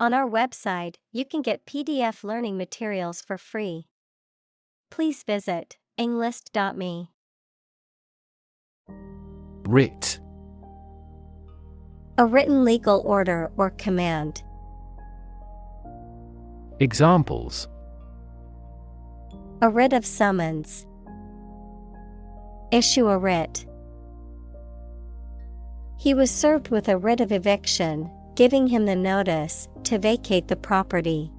On our website, you can get PDF learning materials for free. Please visit englist.me. Writ. A written legal order or command. Examples: A writ of summons. Issue a writ. He was served with a writ of eviction, giving him the notice to vacate the property.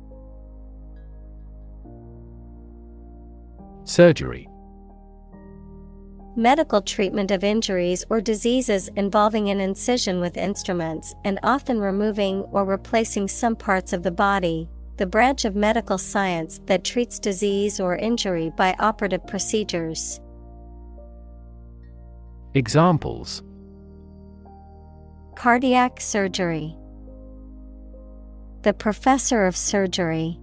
Surgery. Medical treatment of injuries or diseases involving an incision with instruments and often removing or replacing some parts of the body, the branch of medical science that treats disease or injury by operative procedures. Examples: Cardiac surgery. The professor of surgery.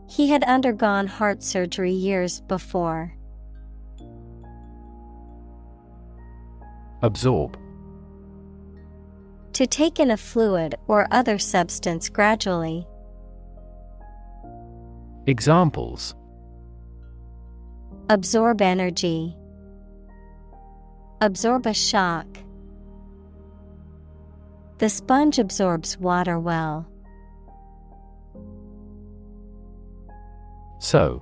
He had undergone heart surgery years before. Absorb. To take in a fluid or other substance gradually. Examples: Absorb energy. Absorb a shock. The sponge absorbs water well. Sew.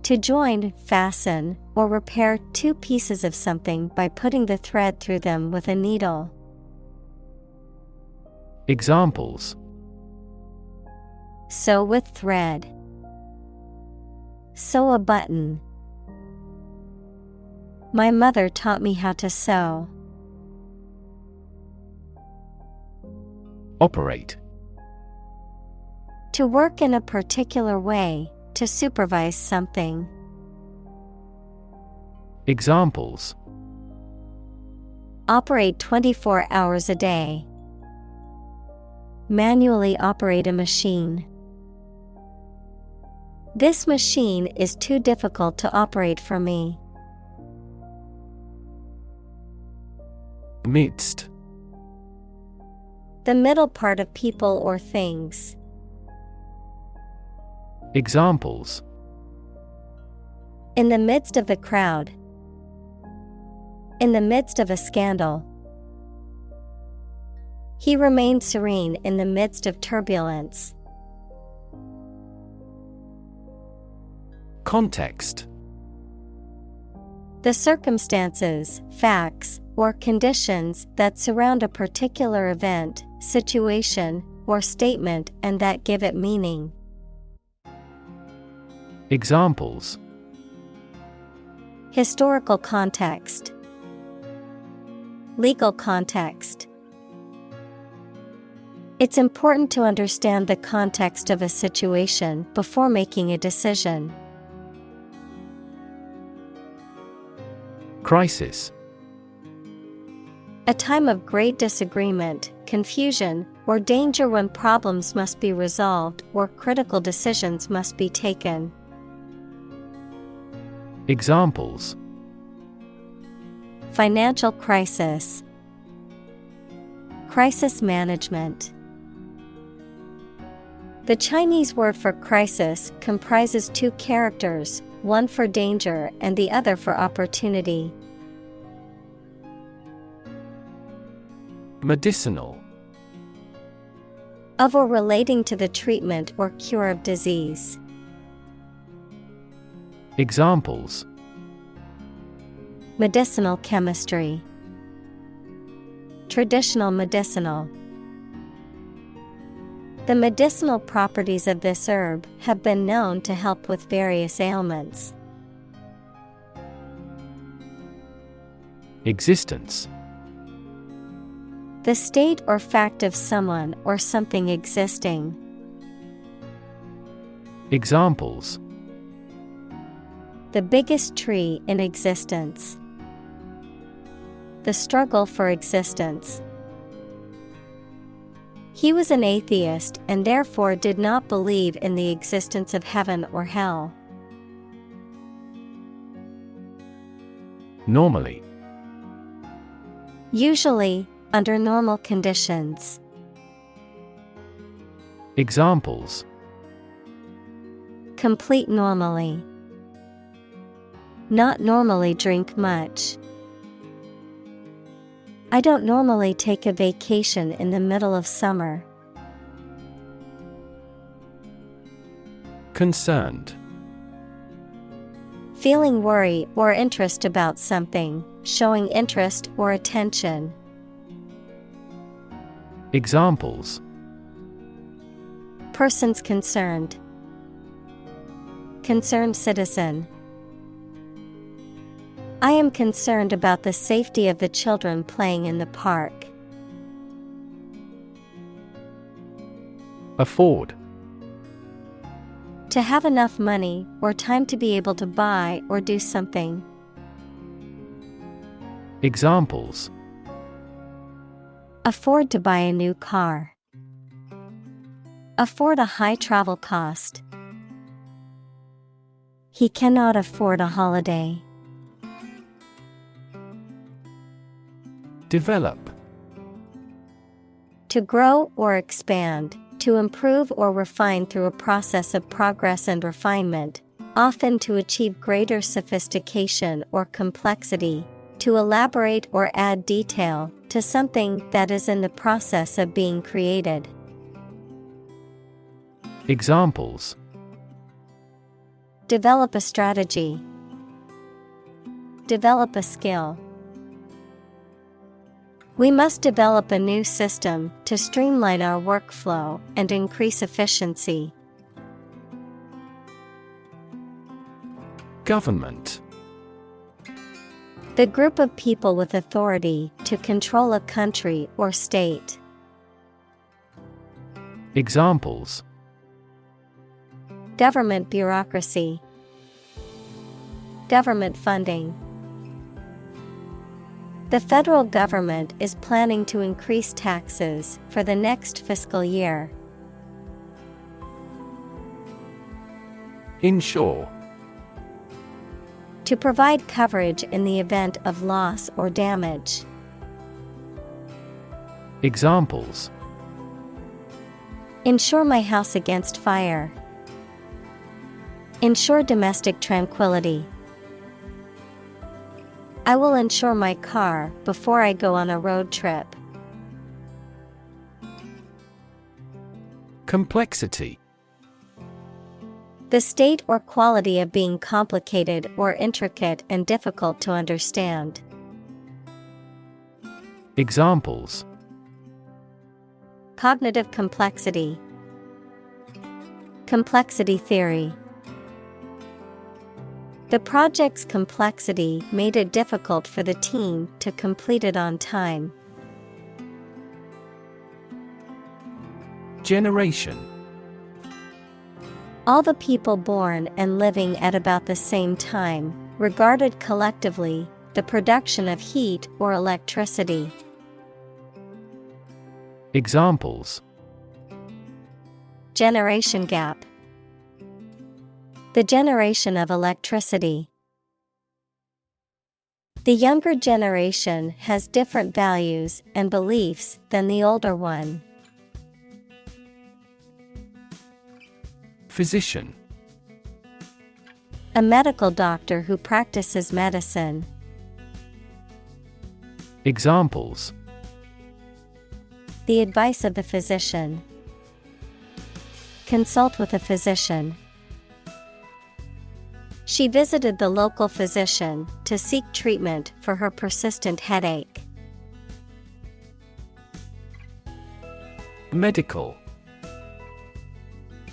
To join, fasten, or repair two pieces of something by putting the thread through them with a needle. Examples: Sew with thread. Sew a button. My mother taught me how to sew. Operate. To work in a particular way, to supervise something. Examples: Operate 24 hours a day. Manually operate a machine. This machine is too difficult to operate for me. Midst. The middle part of people or things. Examples: In the midst of the crowd. In the midst of a scandal. He remained serene in the midst of turbulence. Context. The circumstances, facts, or conditions that surround a particular event, situation, or statement and that give it meaning. Examples: Historical context. Legal context. It's important to understand the context of a situation before making a decision. Crisis. A time of great disagreement, confusion, or danger when problems must be resolved or critical decisions must be taken. Examples: Financial crisis. Crisis management. The Chinese word for crisis comprises two characters, one for danger and the other for opportunity. Medicinal. Of or relating to the treatment or cure of disease. Examples: Medicinal chemistry. Traditional medicinal. The medicinal properties of this herb have been known to help with various ailments. Existence. The state or fact of someone or something existing. Examples: The biggest tree in existence. The struggle for existence. He was an atheist and therefore did not believe in the existence of heaven or hell. Normally. Usually, under normal conditions. Examples: Complete normally. Not normally drink much. I don't normally take a vacation in the middle of summer. Concerned. Feeling worry or interest about something, showing interest or attention. Examples: Persons concerned. Concerned citizen. I am concerned about the safety of the children playing in the park. Afford. To have enough money or time to be able to buy or do something. Examples: Afford to buy a new car. Afford a high travel cost. He cannot afford a holiday. Develop. To grow or expand, to improve or refine through a process of progress and refinement, often to achieve greater sophistication or complexity, to elaborate or add detail to something that is in the process of being created. Examples: Develop a strategy. Develop a skill. We must develop a new system to streamline our workflow and increase efficiency. Government. The group of people with authority to control a country or state. Examples: Government bureaucracy. Government funding. The federal government is planning to increase taxes for the next fiscal year. Insure. To provide coverage in the event of loss or damage. Examples: Insure my house against fire. Ensure domestic tranquility. I will insure my car before I go on a road trip. Complexity. The state or quality of being complicated or intricate and difficult to understand. Examples: Cognitive complexity. Complexity theory. The project's complexity made it difficult for the team to complete it on time. Generation. All the people born and living at about the same time, regarded collectively, the production of heat or electricity. Examples: Generation gap. The generation of electricity. The younger generation has different values and beliefs than the older one. Physician. A medical doctor who practices medicine. Examples: The advice of the physician. Consult with a physician. She visited the local physician to seek treatment for her persistent headache. Medical.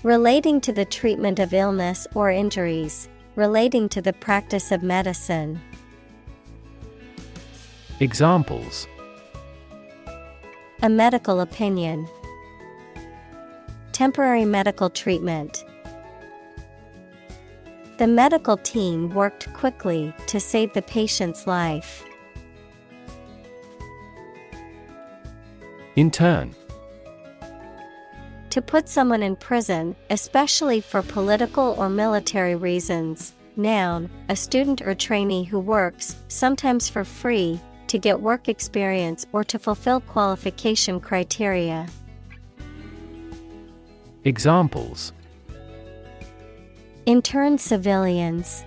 Relating to the treatment of illness or injuries, relating to the practice of medicine. Examples: A medical opinion. Temporary medical treatment. The medical team worked quickly to save the patient's life. Intern. To put someone in prison, especially for political or military reasons. Noun, a student or trainee who works, sometimes for free, to get work experience or to fulfill qualification criteria. Examples: Intern civilians,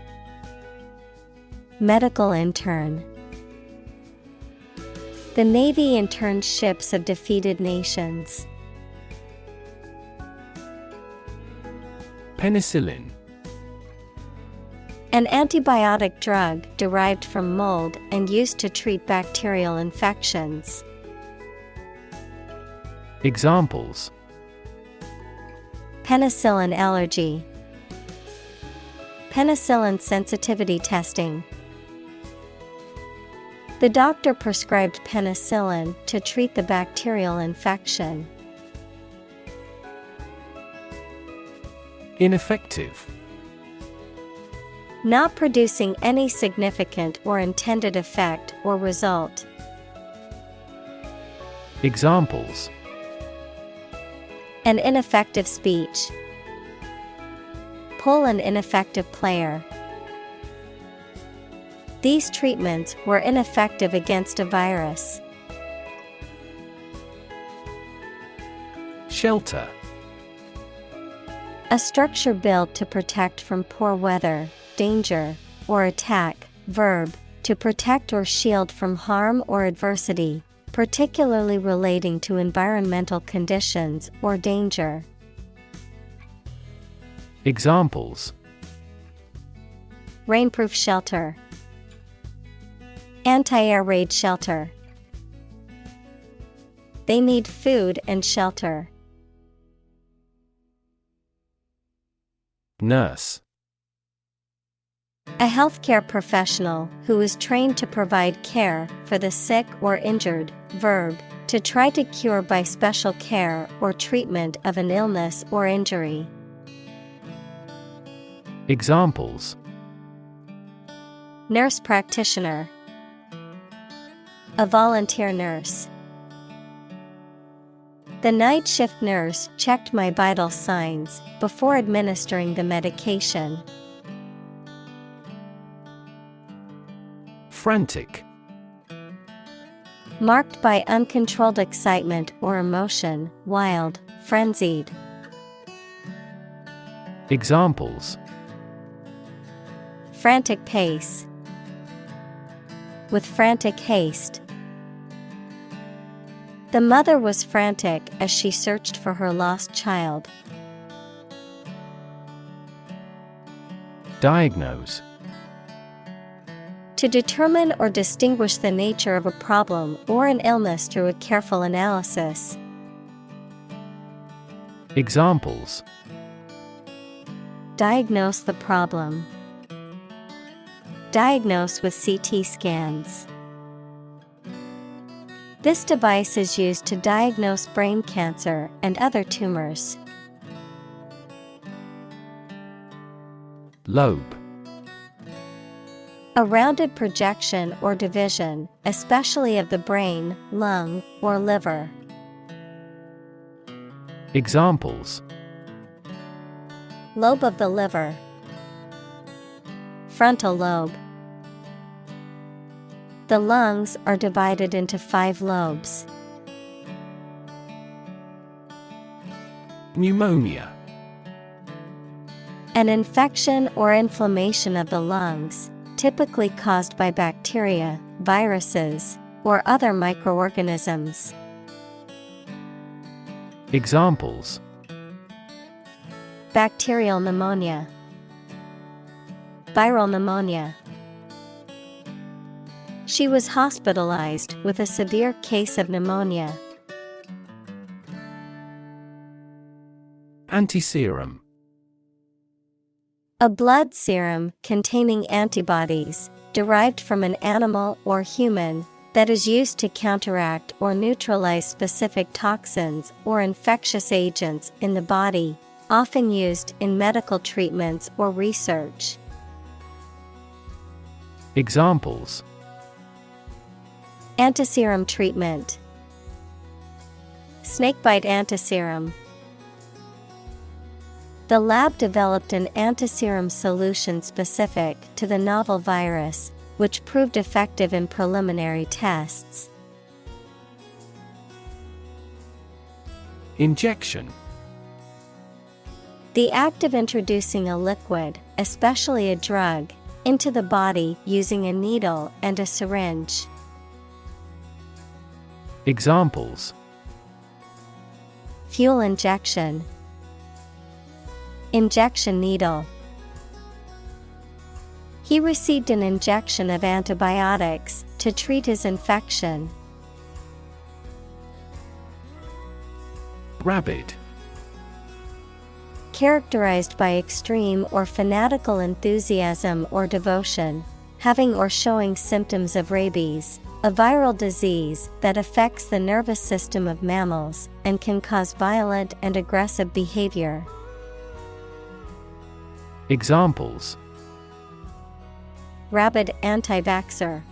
medical intern. The Navy interned ships of defeated nations. Penicillin. An antibiotic drug derived from mold and used to treat bacterial infections. Examples: Penicillin allergy, penicillin sensitivity testing. The doctor prescribed penicillin to treat the bacterial infection. Ineffective. Not producing any significant or intended effect or result. Examples: An ineffective speech. Pull an ineffective player. These treatments were ineffective against a virus. Shelter. A structure built to protect from poor weather, danger, or attack. Verb, to protect or shield from harm or adversity, particularly relating to environmental conditions or danger. Examples: Rainproof shelter, anti-air raid shelter. They need food and shelter. Nurse. A healthcare professional who is trained to provide care for the sick or injured. Verb, to try to cure by special care or treatment of an illness or injury. Examples: Nurse practitioner, a volunteer nurse. The night shift nurse checked my vital signs before administering the medication. Frantic. Marked by uncontrolled excitement or emotion, wild, frenzied. Examples: Frantic pace. With frantic haste. The mother was frantic as she searched for her lost child. Diagnose. To determine or distinguish the nature of a problem or an illness through a careful analysis. Examples: Diagnose the problem. Diagnose with CT scans. This device is used to diagnose brain cancer and other tumors. Lobe. A rounded projection or division, especially of the brain, lung, or liver. Examples: Lobe of the liver. Frontal lobe. The lungs are divided into 5 lobes. Pneumonia. An infection or inflammation of the lungs, typically caused by bacteria, viruses, or other microorganisms. Examples: Bacterial pneumonia. Viral pneumonia. She was hospitalized with a severe case of pneumonia. Antiserum. A blood serum containing antibodies, derived from an animal or human, that is used to counteract or neutralize specific toxins or infectious agents in the body, often used in medical treatments or research. Examples: Antiserum treatment. Snakebite antiserum. The lab developed an antiserum solution specific to the novel virus, which proved effective in preliminary tests. Injection. The act of introducing a liquid, especially a drug, into the body using a needle and a syringe. Examples: fuel injection, injection needle. He received an injection of antibiotics to treat his infection. Rabid. Characterized by extreme or fanatical enthusiasm or devotion, having or showing symptoms of rabies, a viral disease that affects the nervous system of mammals and can cause violent and aggressive behavior. Examples: rabid anti-vaxxer,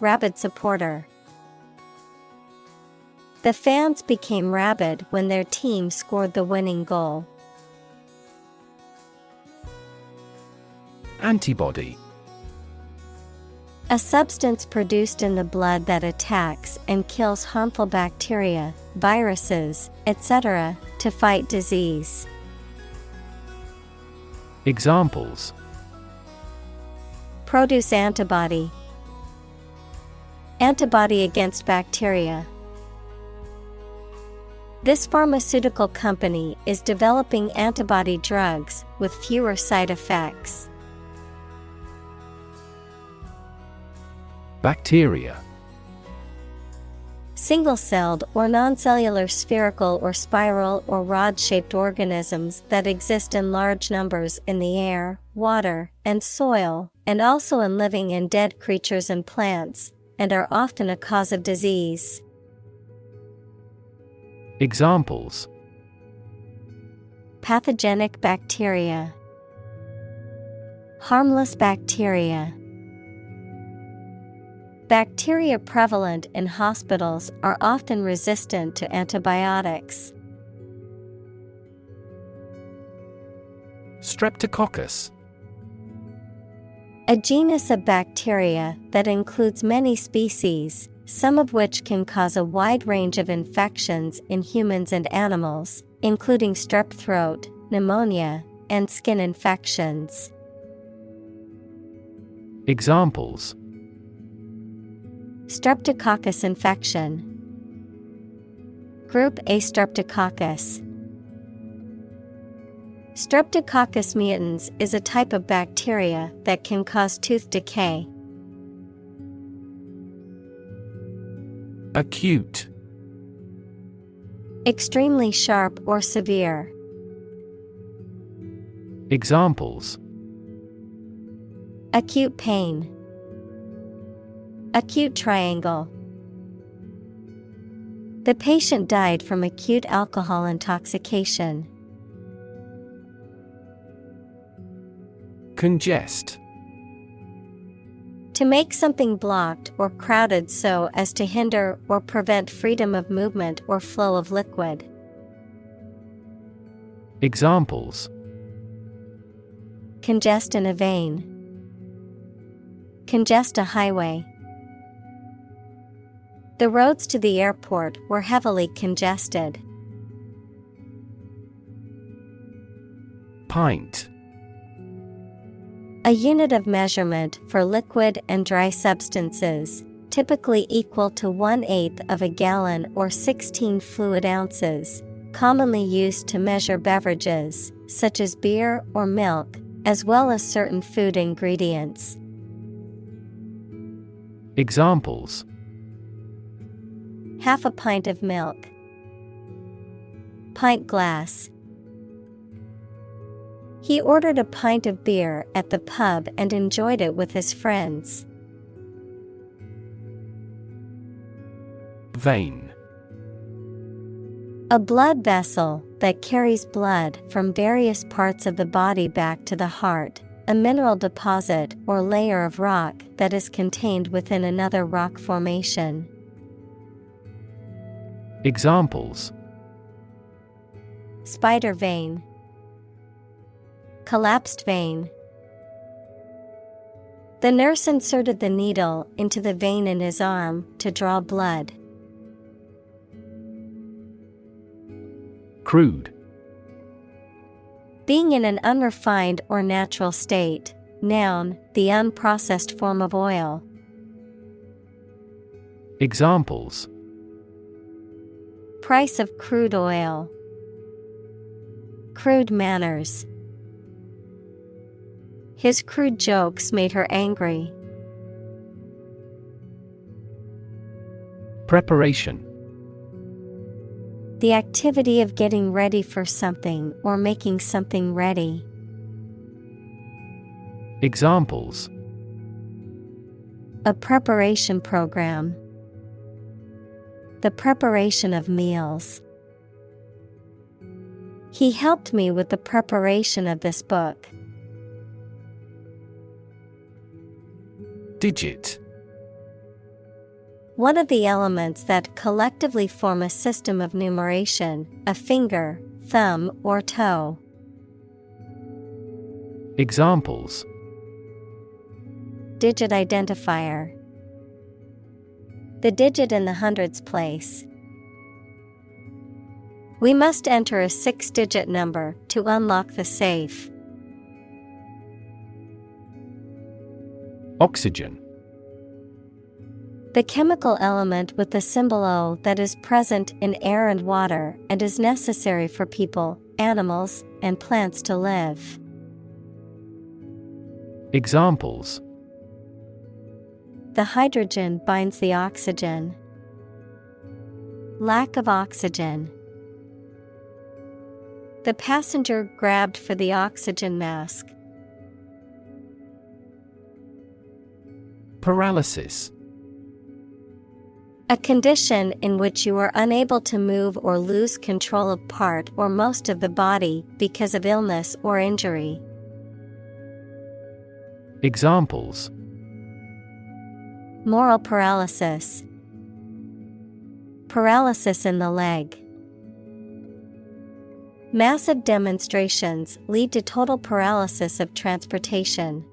rabid supporter. The fans became rabid when their team scored the winning goal. Antibody. A substance produced in the blood that attacks and kills harmful bacteria, viruses, etc., to fight disease. Examples: produce antibody, antibody against bacteria. This pharmaceutical company is developing antibody drugs with fewer side effects. Bacteria. Single-celled or non-cellular spherical or spiral or rod-shaped organisms that exist in large numbers in the air, water, and soil, and also in living and dead creatures and plants, and are often a cause of disease. Examples: pathogenic bacteria, harmless bacteria. Bacteria prevalent in hospitals are often resistant to antibiotics. Streptococcus. A genus of bacteria that includes many species, some of which can cause a wide range of infections in humans and animals, including strep throat, pneumonia, and skin infections. Examples: Streptococcus infection, Group A Streptococcus. Streptococcus mutans is a type of bacteria that can cause tooth decay. Acute. Extremely sharp or severe. Examples: acute pain, acute triangle. The patient died from acute alcohol intoxication. Congest. To make something blocked or crowded so as to hinder or prevent freedom of movement or flow of liquid. Examples: congest in a vein, congest a highway. The roads to the airport were heavily congested. Pint. A unit of measurement for liquid and dry substances, typically equal to 1/8 of a gallon or 16 fluid ounces, commonly used to measure beverages, such as beer or milk, as well as certain food ingredients. Examples: half a pint of milk, pint glass. He ordered a pint of beer at the pub and enjoyed it with his friends. Vein. A blood vessel that carries blood from various parts of the body back to the heart, a mineral deposit or layer of rock that is contained within another rock formation. Examples: spider vein, collapsed vein. The nurse inserted the needle into the vein in his arm to draw blood. Crude. Being in an unrefined or natural state. Noun, the unprocessed form of oil. Examples: Price of crude oil. Crude manners. His crude jokes made her angry. Preparation. The activity of getting ready for something or making something ready. Examples: A preparation program. The preparation of meals. He helped me with the preparation of this book. Digit. One of the elements that collectively form a system of numeration, a finger, thumb, or toe. Examples: Digit identifier. The digit in the hundreds place. We must enter a 6-digit number to unlock the safe. Oxygen. The chemical element with the symbol O that is present in air and water and is necessary for people, animals, and plants to live. Examples: The hydrogen binds the oxygen. Lack of oxygen. The passenger grabbed for the oxygen mask. Paralysis. A condition in which you are unable to move or lose control of part or most of the body because of illness or injury. Examples: Moral paralysis. Paralysis in the leg. Massive demonstrations lead to total paralysis of transportation.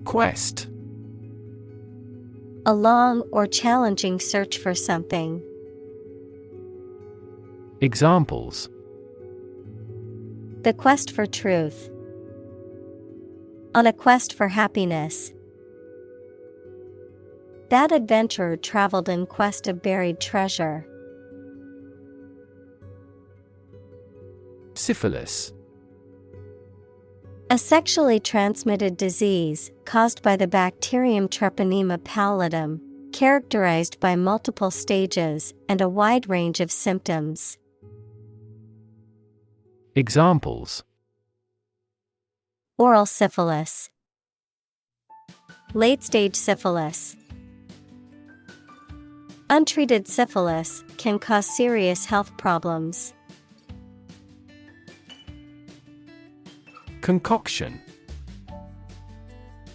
Quest. A long or challenging search for something. Examples: The quest for truth. On a quest for happiness. That adventurer traveled in quest of buried treasure. Syphilis. A sexually transmitted disease caused by the bacterium Treponema pallidum, characterized by multiple stages and a wide range of symptoms. Examples: Oral syphilis. Late-stage syphilis. Untreated syphilis can cause serious health problems. Concoction.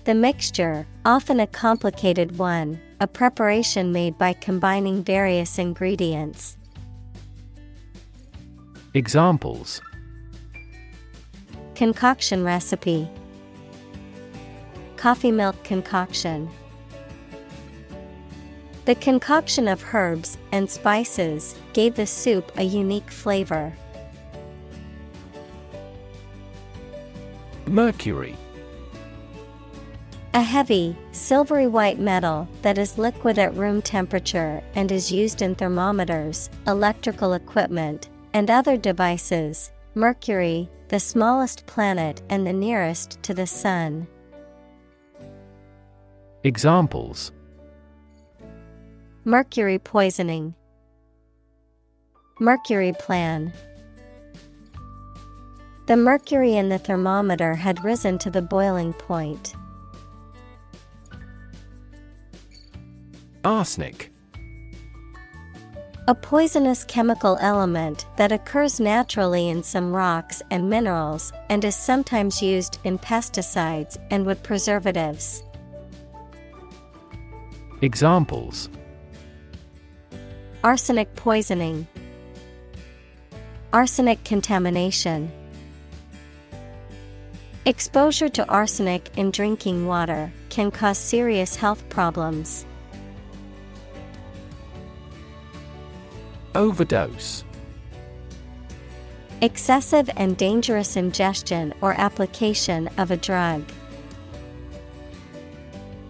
The mixture, often a complicated one, a preparation made by combining various ingredients. Examples: Concoction recipe. Coffee milk concoction. The concoction of herbs and spices gave the soup a unique flavor. Mercury. A heavy, silvery white metal that is liquid at room temperature and is used in thermometers, electrical equipment, and other devices. Mercury, the smallest planet and the nearest to the Sun. Examples: Mercury poisoning. Mercury plan. The mercury in the thermometer had risen to the boiling point. Arsenic. A poisonous chemical element that occurs naturally in some rocks and minerals and is sometimes used in pesticides and with preservatives. Examples: Arsenic poisoning. Arsenic contamination. Exposure to arsenic in drinking water can cause serious health problems. Overdose. Excessive and dangerous ingestion or application of a drug.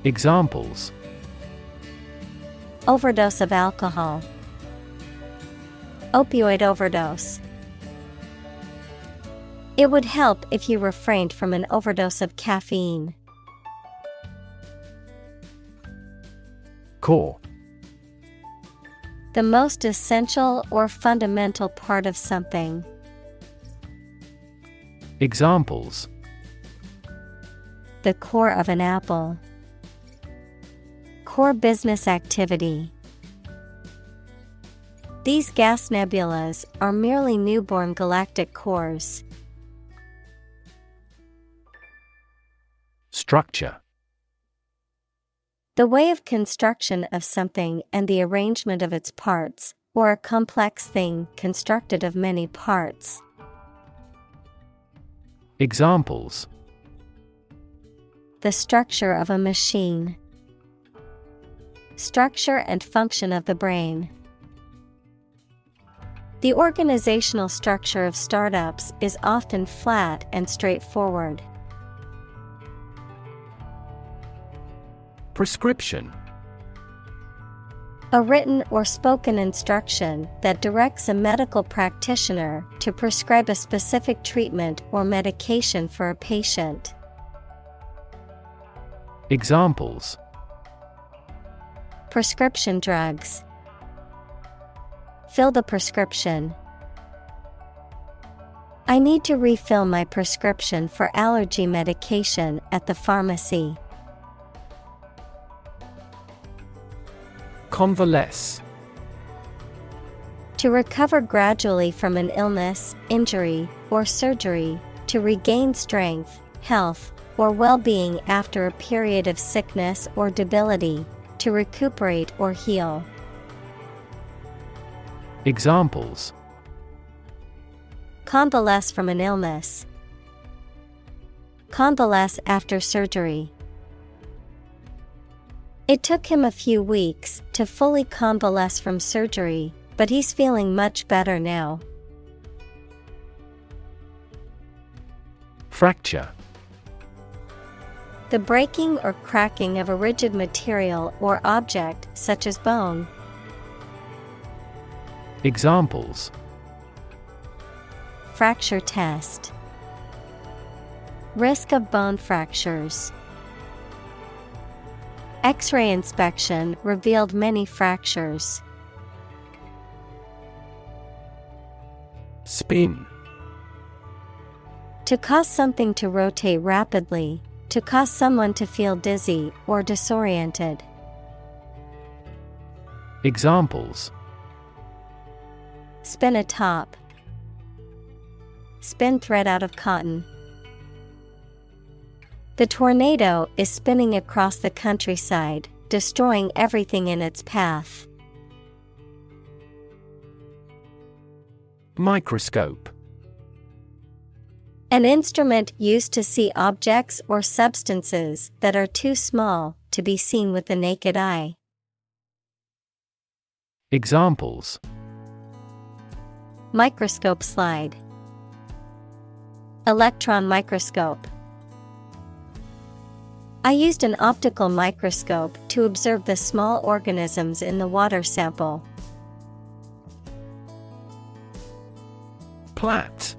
Examples: Overdose of alcohol. Opioid overdose. It would help if you refrained from an overdose of caffeine. Core. The most essential or fundamental part of something. Examples: The core of an apple. Core business activity. These gas nebulas are merely newborn galactic cores. Structure. The way of construction of something and the arrangement of its parts, or a complex thing constructed of many parts. Examples: The structure of a machine. Structure and function of the brain. The organizational structure of startups is often flat and straightforward. Prescription. A written or spoken instruction that directs a medical practitioner to prescribe a specific treatment or medication for a patient. Examples: Prescription drugs. Fill the prescription. I need to refill my prescription for allergy medication at the pharmacy. Convalesce. To recover gradually from an illness, injury, or surgery, to regain strength, health, or well-being after a period of sickness or debility, to recuperate or heal. Examples: Convalesce from an illness. Convalesce after surgery. It took him a few weeks to fully convalesce from surgery, but he's feeling much better now. Fracture. The breaking or cracking of a rigid material or object, such as bone. Examples: Fracture test. Risk of bone fractures. X-ray inspection revealed many fractures. Spin. To cause something to rotate rapidly, to cause someone to feel dizzy or disoriented. Examples: Spin a top. Spin thread out of cotton. The tornado is spinning across the countryside, destroying everything in its path. Microscope. An instrument used to see objects or substances that are too small to be seen with the naked eye. Examples: Microscope slide. Electron microscope. I used an optical microscope to observe the small organisms in the water sample. Plat.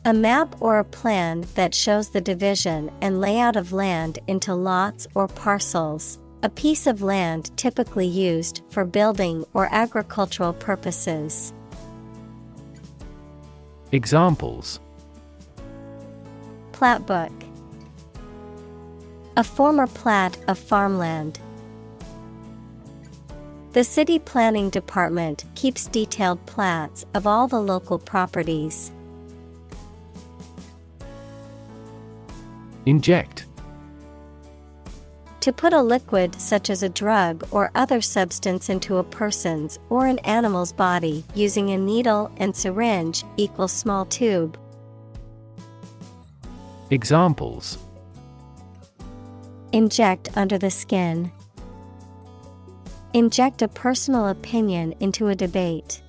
A map or a plan that shows the division and layout of land into lots or parcels, a piece of land typically used for building or agricultural purposes. Examples: Plat book. A former plat of farmland. The city planning department keeps detailed plats of all the local properties. Inject. To put a liquid such as a drug or other substance into a person's or an animal's body using a needle and syringe equals small tube. Examples: inject under the skin. Inject a personal opinion into a debate.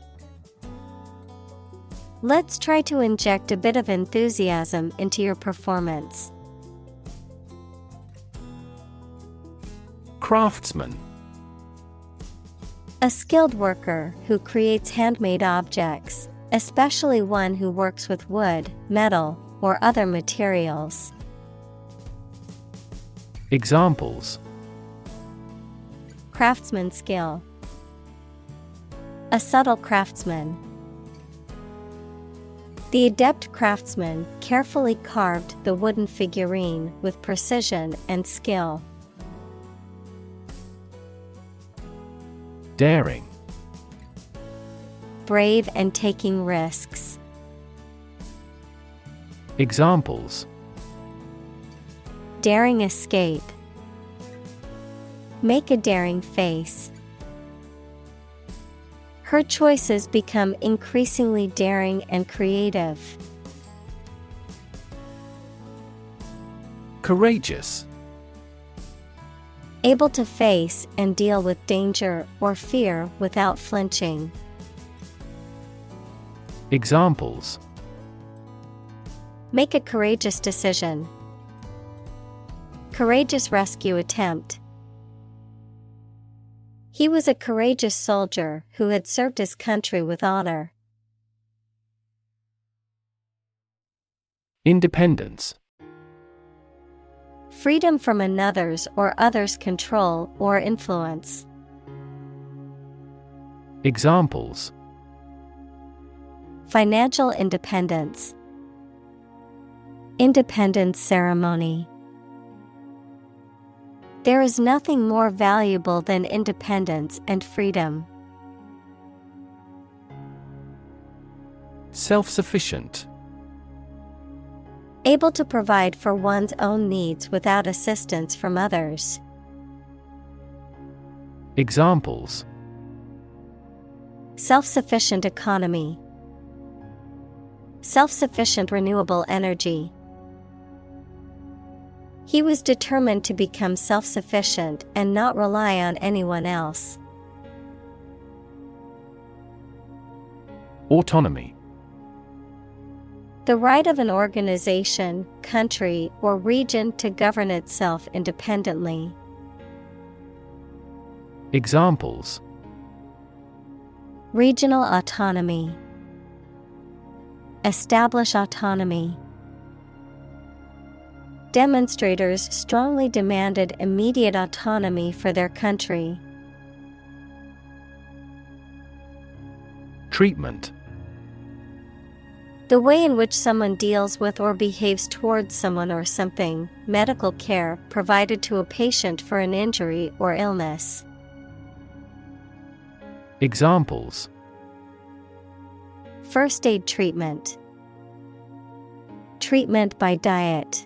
Let's try to inject a bit of enthusiasm into your performance. Craftsman. A skilled worker who creates handmade objects, especially one who works with wood, metal, or other materials. Examples: craftsman skill. A subtle craftsman. The adept craftsman carefully carved the wooden figurine with precision and skill. Daring. Brave and taking risks. Examples: daring escape. Make a daring face. Her choices become increasingly daring and creative. Courageous. Able to face and deal with danger or fear without flinching. Examples: make a courageous decision. Courageous rescue attempt. He was a courageous soldier who had served his country with honor. Independence. Freedom from another's or others' control or influence. Examples: financial independence. Independence ceremony. There is nothing more valuable than independence and freedom. Self-sufficient. Able to provide for one's own needs without assistance from others. Examples: self-sufficient economy. Self-sufficient renewable energy. He was determined to become self-sufficient and not rely on anyone else. Autonomy. The right of an organization, country, or region to govern itself independently. Examples: regional autonomy. Establish autonomy. Demonstrators strongly demanded immediate autonomy for their country. Treatment. The way in which someone deals with or behaves towards someone or something, medical care provided to a patient for an injury or illness. Examples: first aid treatment. Treatment by diet.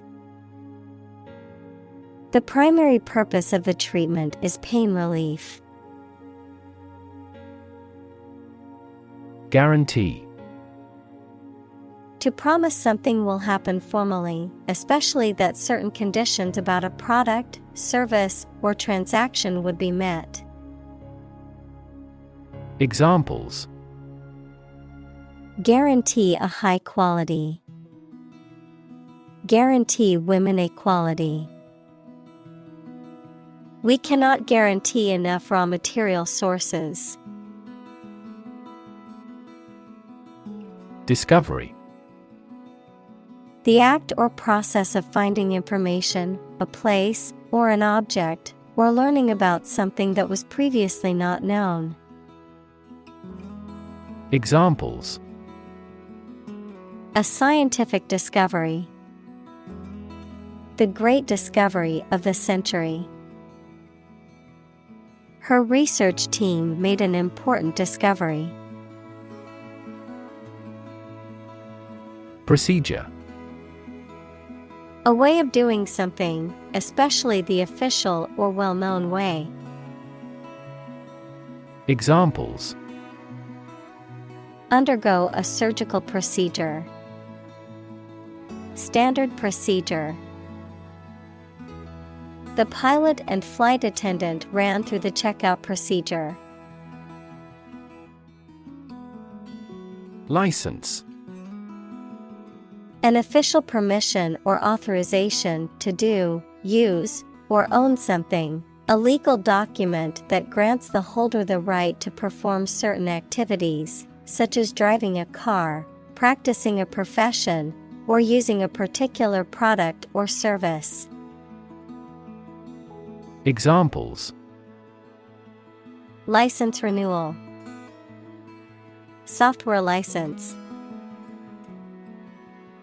The primary purpose of the treatment is pain relief. Guarantee. To promise something will happen formally, especially that certain conditions about a product, service, or transaction would be met. Examples: guarantee a high quality. Guarantee women equality. We cannot guarantee enough raw material sources. Discovery. The act or process of finding information, a place, or an object, or learning about something that was previously not known. Examples: a scientific discovery. The great discovery of the century. Her research team made an important discovery. Procedure. A way of doing something, especially the official or well-known way. Examples: undergo a surgical procedure. Standard procedure. The pilot and flight attendant ran through the checkout procedure. License. An official permission or authorization to do, use, or own something, a legal document that grants the holder the right to perform certain activities, such as driving a car, practicing a profession, or using a particular product or service. Examples: License renewal, software license.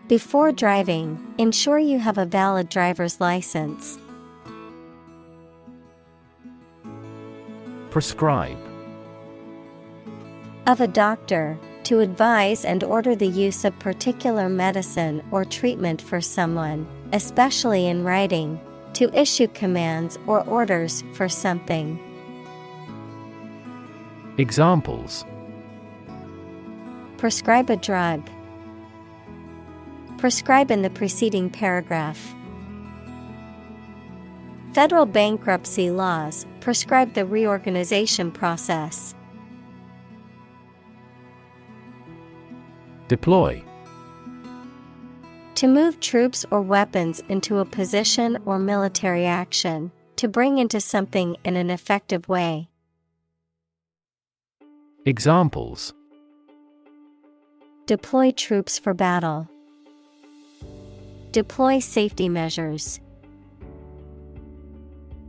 Before driving, ensure you have a valid driver's license. Prescribe. Of a doctor, to advise and order the use of particular medicine or treatment for someone, especially in writing, to issue commands or orders for something. Examples: Prescribe a drug. Prescribe in the preceding paragraph. Federal bankruptcy laws prescribe the reorganization process. Deploy. To move troops or weapons into a position or military action, to bring into something in an effective way. Examples: Deploy troops for battle. Deploy safety measures.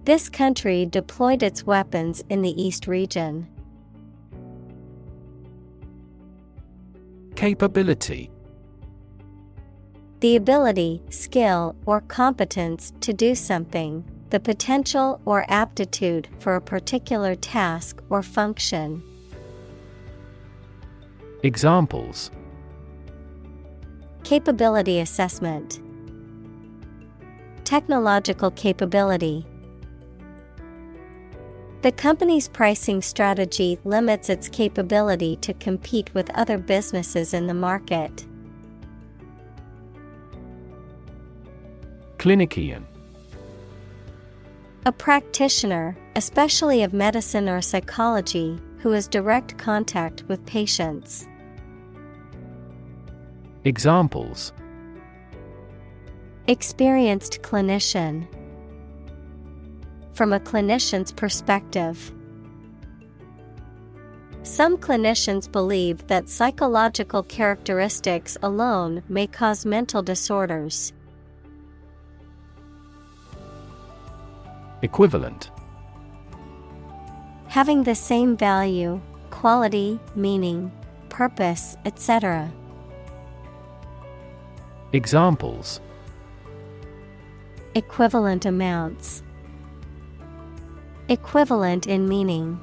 This country deployed its weapons in the East region. Capability. The ability, skill, or competence to do something, the potential or aptitude for a particular task or function. Examples: Capability assessment. Technological capability. The company's pricing strategy limits its capability to compete with other businesses in the market. Clinician. A practitioner, especially of medicine or psychology, who has direct contact with patients. Examples: Experienced clinician. From a clinician's perspective. Some clinicians believe that psychological characteristics alone may cause mental disorders. Equivalent. Having the same value, quality, meaning, purpose, etc. Examples: Equivalent amounts. Equivalent in meaning.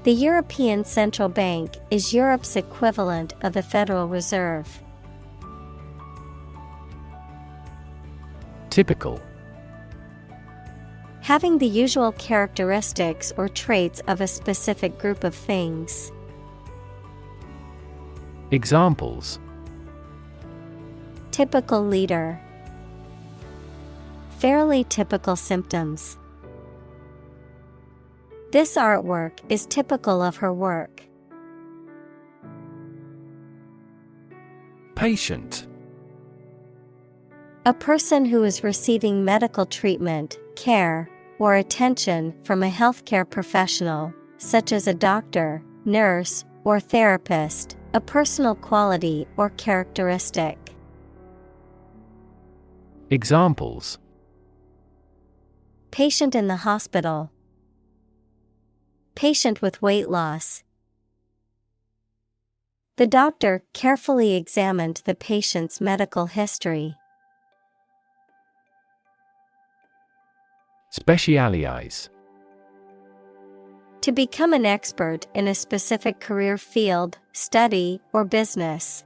The European Central Bank is Europe's equivalent of the Federal Reserve. Typical. Having the usual characteristics or traits of a specific group of things. Examples: Typical leader. Fairly typical symptoms. This artwork is typical of her work. Patient. A person who is receiving medical treatment, care, or attention from a healthcare professional, such as a doctor, nurse, or therapist, a personal quality or characteristic. Examples: Patient in the hospital. Patient with weight loss. The doctor carefully examined the patient's medical history. Specialize. To become an expert in a specific career field, study, or business.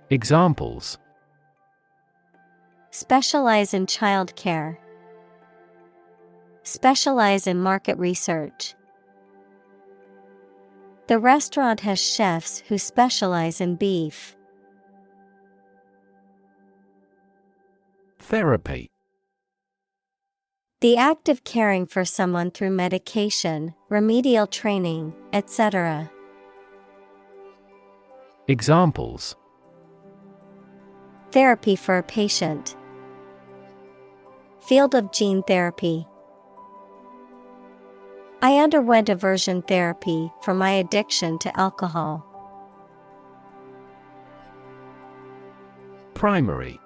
Examples: Specialize in childcare. Specialize in market research. The restaurant has chefs who specialize in beef. Therapy. The act of caring for someone through medication, remedial training, etc. Examples: Therapy for a patient. Field of gene therapy. I underwent aversion therapy for my addiction to alcohol. Primary.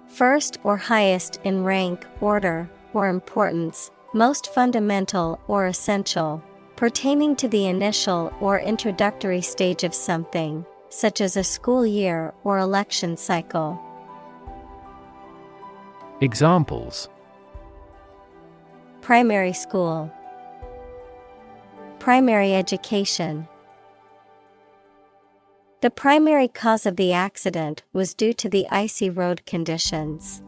First or highest in rank, order, or importance, most fundamental or essential, pertaining to the initial or introductory stage of something, such as a school year or election cycle. Examples: Primary school. Primary education. The primary cause of the accident was due to the icy road conditions.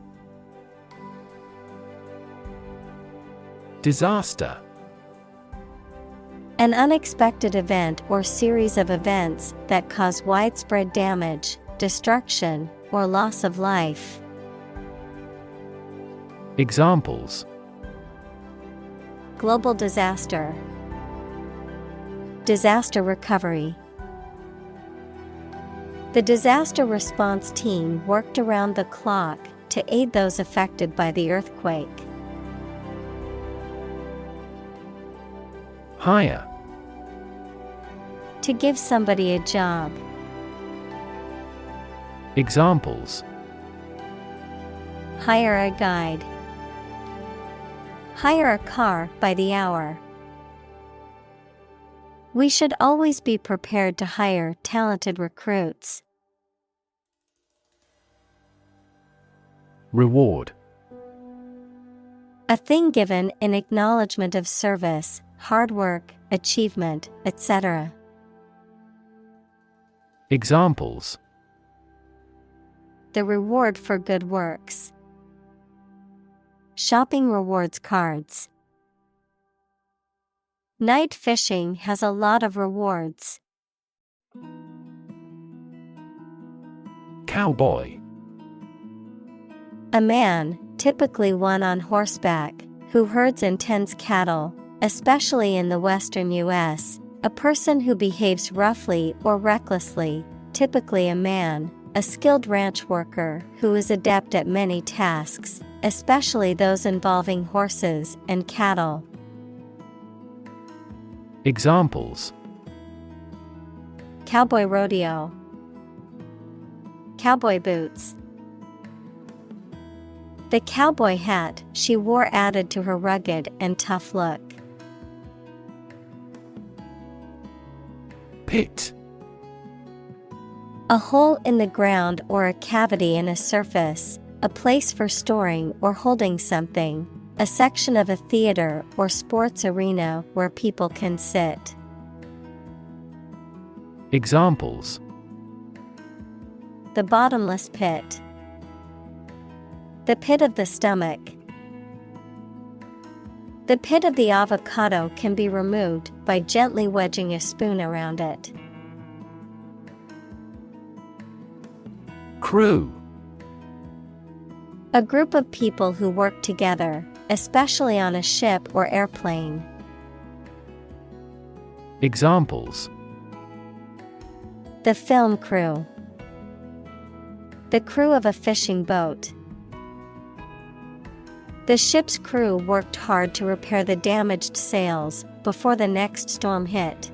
Disaster. An unexpected event or series of events that cause widespread damage, destruction, or loss of life. Examples: Global disaster. Disaster recovery. The disaster response team worked around the clock to aid those affected by the earthquake. Hire. To give somebody a job. Examples: Hire a guide. Hire a car by the hour. We should always be prepared to hire talented recruits. Reward. A thing given in acknowledgement of service, hard work, achievement, etc. Examples: The reward for good works. Shopping rewards cards. Night fishing has a lot of rewards. Cowboy. A man, typically one on horseback, who herds and tends cattle, especially in the western U.S., a person who behaves roughly or recklessly, typically a man, a skilled ranch worker who is adept at many tasks, especially those involving horses and cattle. Examples: Cowboy rodeo. Cowboy boots. The cowboy hat she wore added to her rugged and tough look. Pit. A hole in the ground or a cavity in a surface, a place for storing or holding something, a section of a theater or sports arena where people can sit. Examples: The bottomless pit. The pit of the stomach. The pit of the avocado can be removed by gently wedging a spoon around it. Crew. A group of people who work together, especially on a ship or airplane. Examples: The film crew. The crew of a fishing boat. The ship's crew worked hard to repair the damaged sails before the next storm hit.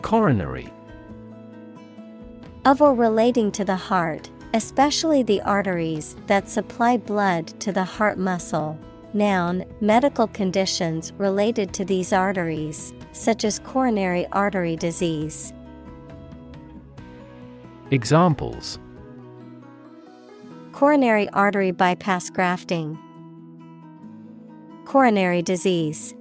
Coronary. Of or relating to the heart, especially the arteries that supply blood to the heart muscle. Noun, medical conditions related to these arteries, such as coronary artery disease. Examples: Coronary artery bypass grafting. Coronary disease.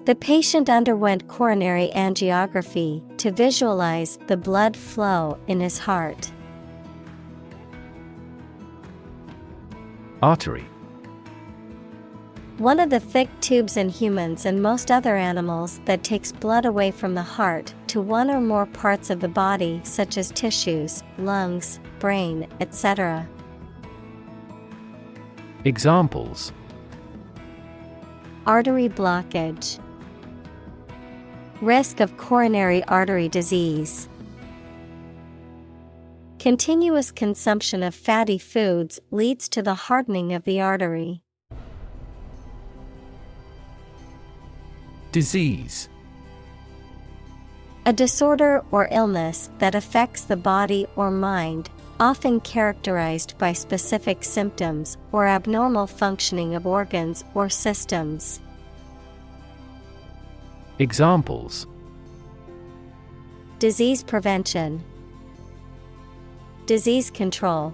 The patient underwent coronary angiography to visualize the blood flow in his heart. Artery. One of the thick tubes in humans and most other animals that takes blood away from the heart to one or more parts of the body such as tissues, lungs, brain, etc. Examples: artery blockage, risk of coronary artery disease. Continuous consumption of fatty foods leads to the hardening of the artery. Disease: a disorder or illness that affects the body or mind, often characterized by specific symptoms or abnormal functioning of organs or systems. Examples: disease prevention, disease control.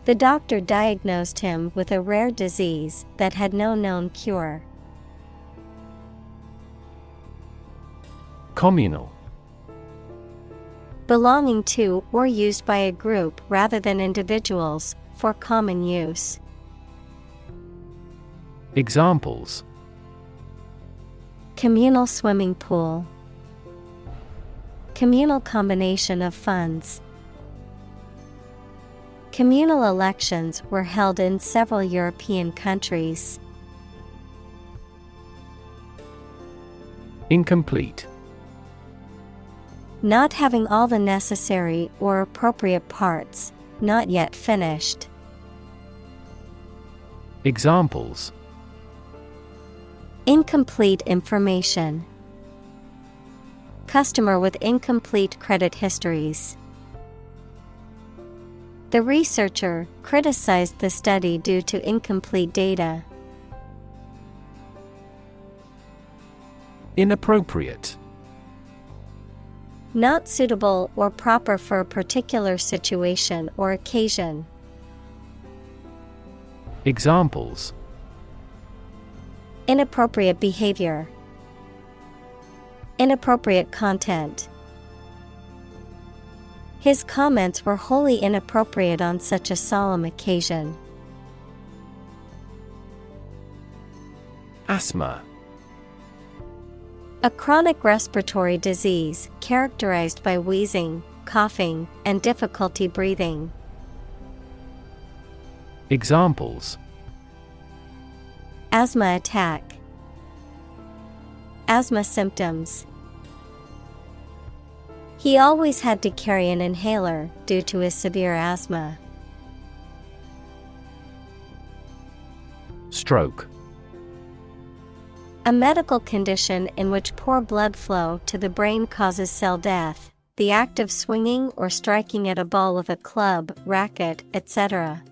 The doctor diagnosed him with a rare disease that had no known cure. Communal: belonging to or used by a group rather than individuals, for common use. Examples: communal swimming pool, communal combination of funds. Communal elections were held in several European countries. Incomplete: not having all the necessary or appropriate parts, not yet finished. Examples: incomplete information, customer with incomplete credit histories. The researcher criticized the study due to incomplete data. Inappropriate: not suitable or proper for a particular situation or occasion. Examples: inappropriate behavior, inappropriate content. His comments were wholly inappropriate on such a solemn occasion. Asthma: a chronic respiratory disease characterized by wheezing, coughing, and difficulty breathing. Examples: asthma attack, asthma symptoms. He always had to carry an inhaler due to his severe asthma. Stroke: a medical condition in which poor blood flow to the brain causes cell death, the act of swinging or striking at a ball with a club, racket, etc.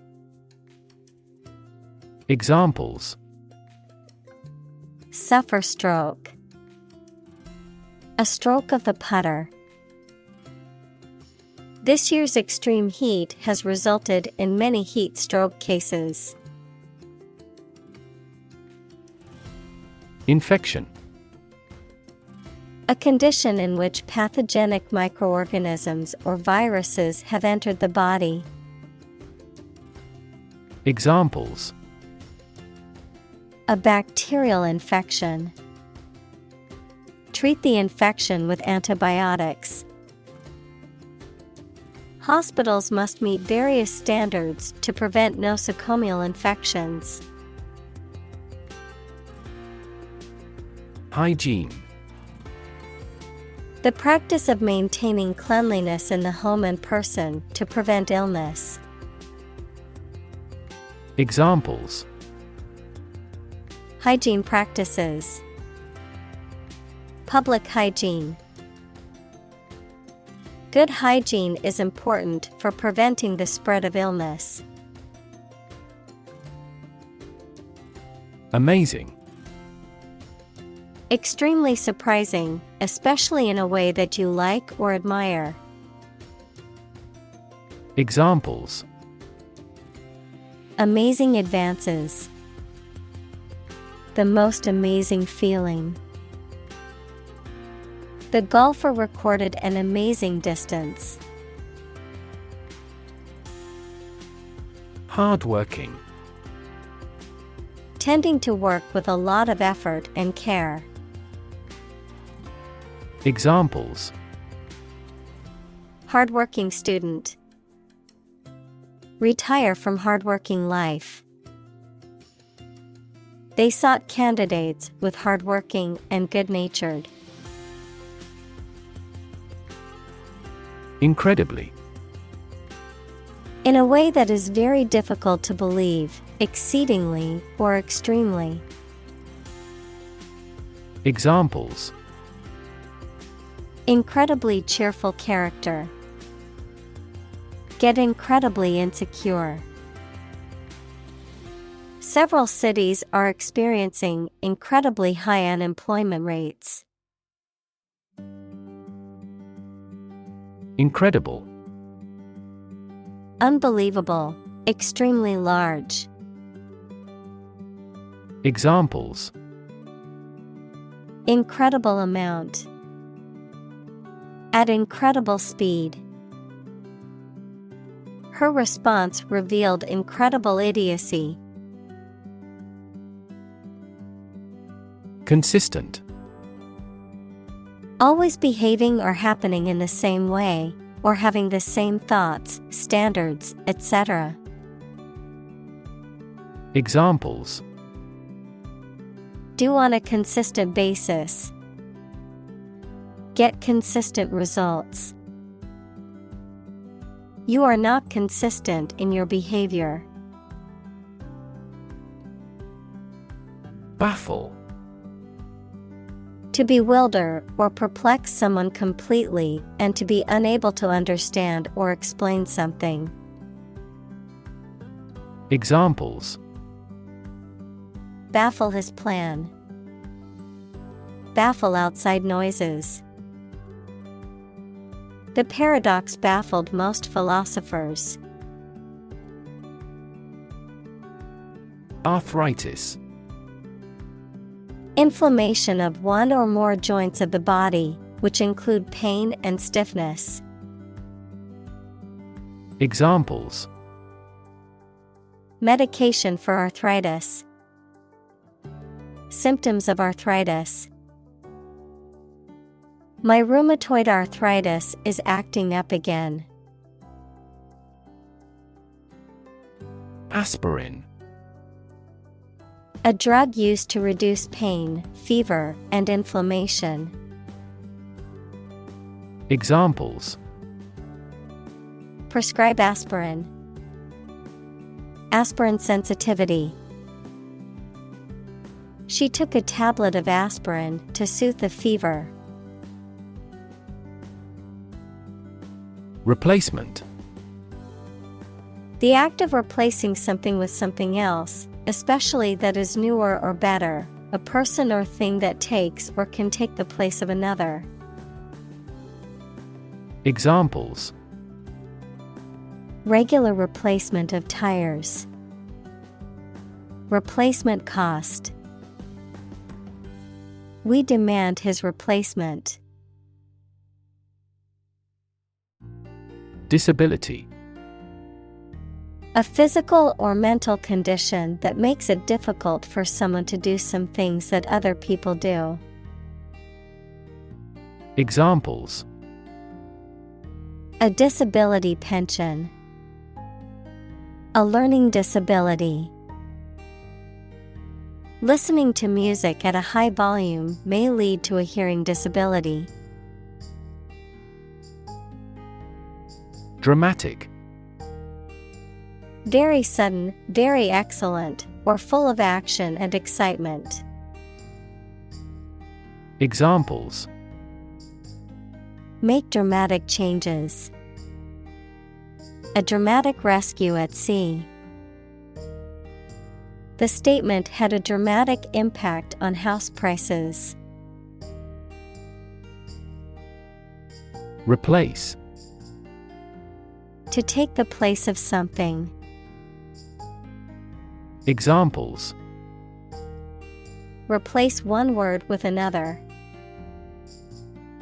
Examples: suffer stroke, a stroke of the putter. This year's extreme heat has resulted in many heat stroke cases. Infection: a condition in which pathogenic microorganisms or viruses have entered the body. Examples: a bacterial infection. Treat the infection with antibiotics. Hospitals must meet various standards to prevent nosocomial infections. Hygiene: the practice of maintaining cleanliness in the home and person to prevent illness. Examples: hygiene practices, public hygiene. Good hygiene is important for preventing the spread of illness. Amazing: extremely surprising, especially in a way that you like or admire. Examples: amazing advances, the most amazing feeling. The golfer recorded an amazing distance. Hardworking: tending to work with a lot of effort and care. Examples: Hardworking student. Retire from hardworking life. They sought candidates with hardworking and good-natured. Incredibly. In a way that is very difficult to believe, exceedingly, or extremely. Examples: Incredibly cheerful character. Get incredibly insecure. Several cities are experiencing incredibly high unemployment rates. Incredible. Unbelievable, extremely large. Examples: Incredible amount. At incredible speed. Her response revealed incredible idiocy. Consistent. Always behaving or happening in the same way, or having the same thoughts, standards, etc. Examples: Do on a consistent basis. Get consistent results. You are not consistent in your behavior. Baffle. To bewilder or perplex someone completely and to be unable to understand or explain something. Examples: Baffle his plan. Baffle outside noises. The paradox baffled most philosophers. Arthritis. Inflammation of one or more joints of the body, which include pain and stiffness. Examples: Medication for arthritis. Symptoms of arthritis. My rheumatoid arthritis is acting up again. Aspirin. A drug used to reduce pain, fever, and inflammation. Examples: Prescribe aspirin. Aspirin sensitivity. She took a tablet of aspirin to soothe the fever. Replacement. The act of replacing something with something else, especially that is newer or better, a person or thing that takes or can take the place of another. Examples: Regular replacement of tires. Replacement cost. We demand his replacement. Disability. A physical or mental condition that makes it difficult for someone to do some things that other people do. Examples: A disability pension. A learning disability. Listening to music at a high volume may lead to a hearing disability. Dramatic. Very sudden, very excellent, or full of action and excitement. Examples: Make dramatic changes. A dramatic rescue at sea. The statement had a dramatic impact on house prices. Replace. To take the place of something. Examples: Replace one word with another.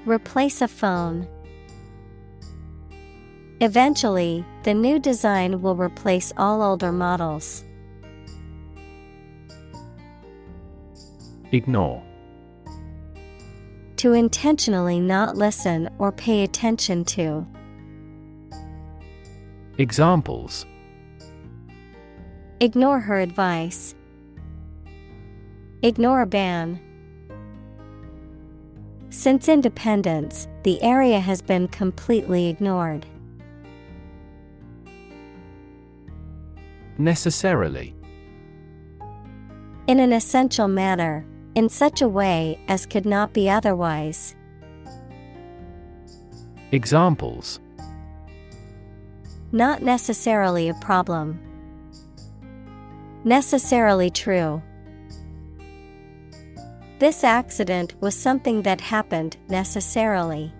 Replace a phone. Eventually, the new design will replace all older models. Ignore. To intentionally not listen or pay attention to. Examples: Ignore her advice. Ignore a ban. Since independence, the area has been completely ignored. Necessarily. In an essential manner, in such a way as could not be otherwise. Examples: Not necessarily a problem. Necessarily true. This accident was something that happened necessarily.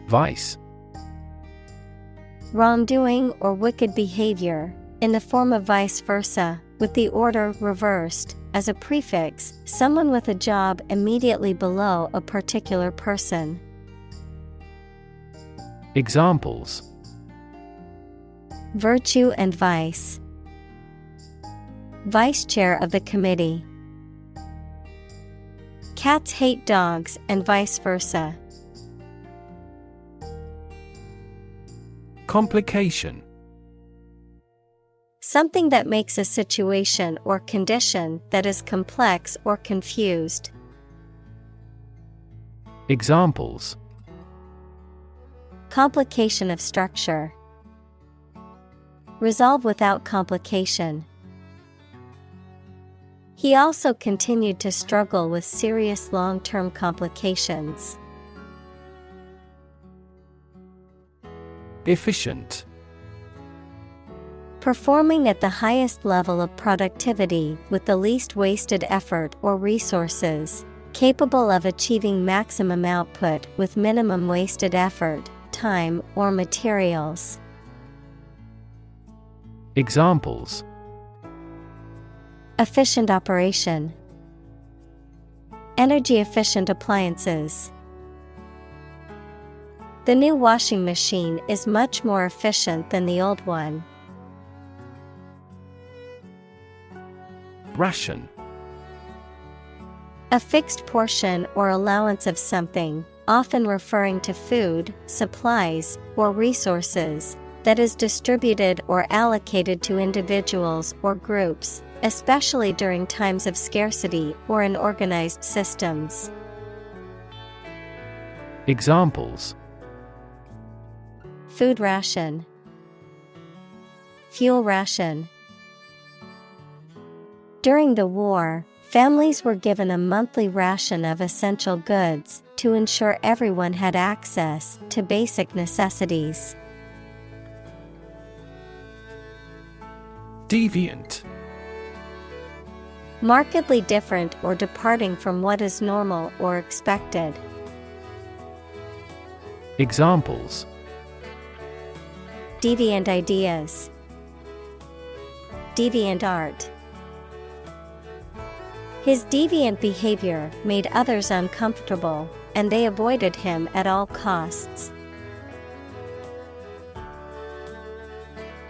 Vice. Wrongdoing or wicked behavior, in the form of vice versa, with the order reversed. As a prefix, someone with a job immediately below a particular person. Examples: Virtue and vice. Vice chair of the committee. Cats hate dogs and vice versa. Complication. Something that makes a situation or condition that is complex or confused. Examples: Complication of structure. Resolve without complication. He also continued to struggle with serious long-term complications. Efficient. Performing at the highest level of productivity with the least wasted effort or resources, capable of achieving maximum output with minimum wasted effort, time, or materials. Examples: Efficient operation. Energy efficient appliances. The new washing machine is much more efficient than the old one. Ration. A fixed portion or allowance of something, often referring to food, supplies, or resources, that is distributed or allocated to individuals or groups, especially during times of scarcity or in organized systems. Examples: Food ration. Fuel ration. During the war, families were given a monthly ration of essential goods to ensure everyone had access to basic necessities. Deviant. Markedly different or departing from what is normal or expected. Examples: Deviant ideas. Deviant art. His deviant behavior made others uncomfortable, and they avoided him at all costs.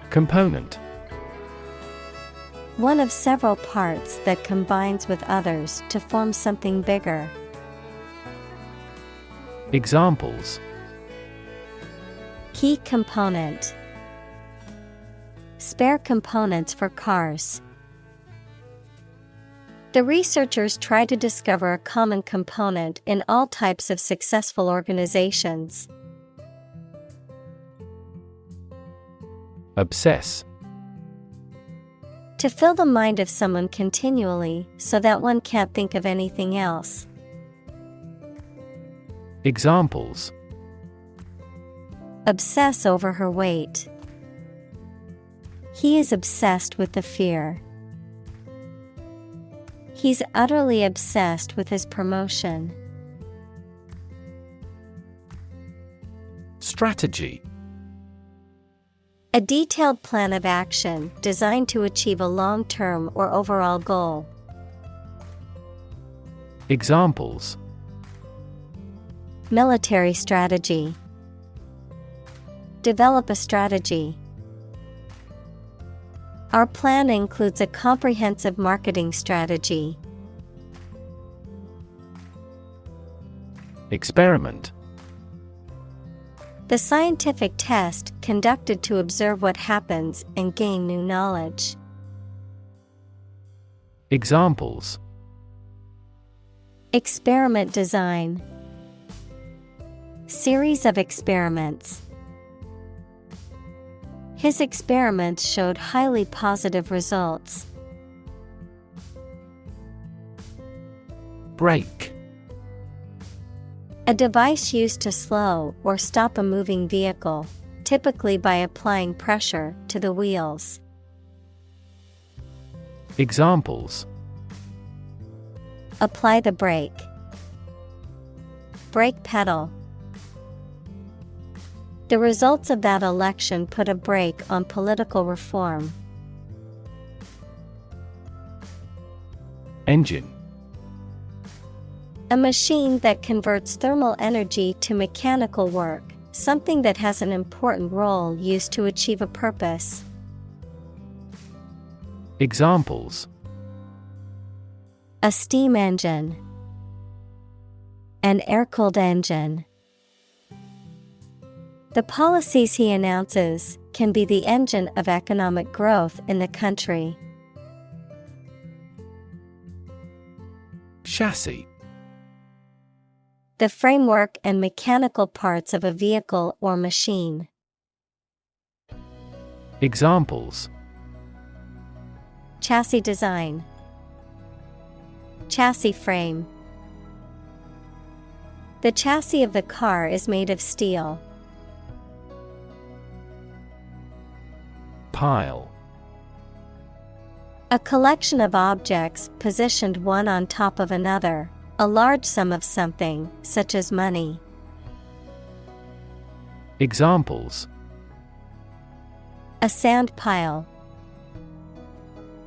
Component. One of several parts that combines with others to form something bigger. Examples: Key component. Spare components for cars. The researchers try to discover a common component in all types of successful organizations. Obsess. To fill the mind of someone continually so that one can't think of anything else. Examples: Obsess over her weight. He is obsessed with the fear. He's utterly obsessed with his promotion. Strategy. A detailed plan of action designed to achieve a long-term or overall goal. Examples: Military strategy. Develop a strategy. Our plan includes a comprehensive marketing strategy. Experiment. The scientific test conducted to observe what happens and gain new knowledge. Examples. Experiment design. Series of experiments. His experiments showed highly positive results. Brake. A device used to slow or stop a moving vehicle, typically by applying pressure to the wheels. Examples. Apply the brake. Brake pedal. The results of that election put a brake on political reform. Engine. A machine that converts thermal energy to mechanical work, something that has an important role used to achieve a purpose. Examples. A steam engine. An air-cooled engine. The policies he announces can be the engine of economic growth in the country. Chassis. The framework and mechanical parts of a vehicle or machine. Examples. Chassis design. Chassis frame. The chassis of the car is made of steel. Pile. A collection of objects positioned one on top of another, a large sum of something, such as money. Examples. A sand pile.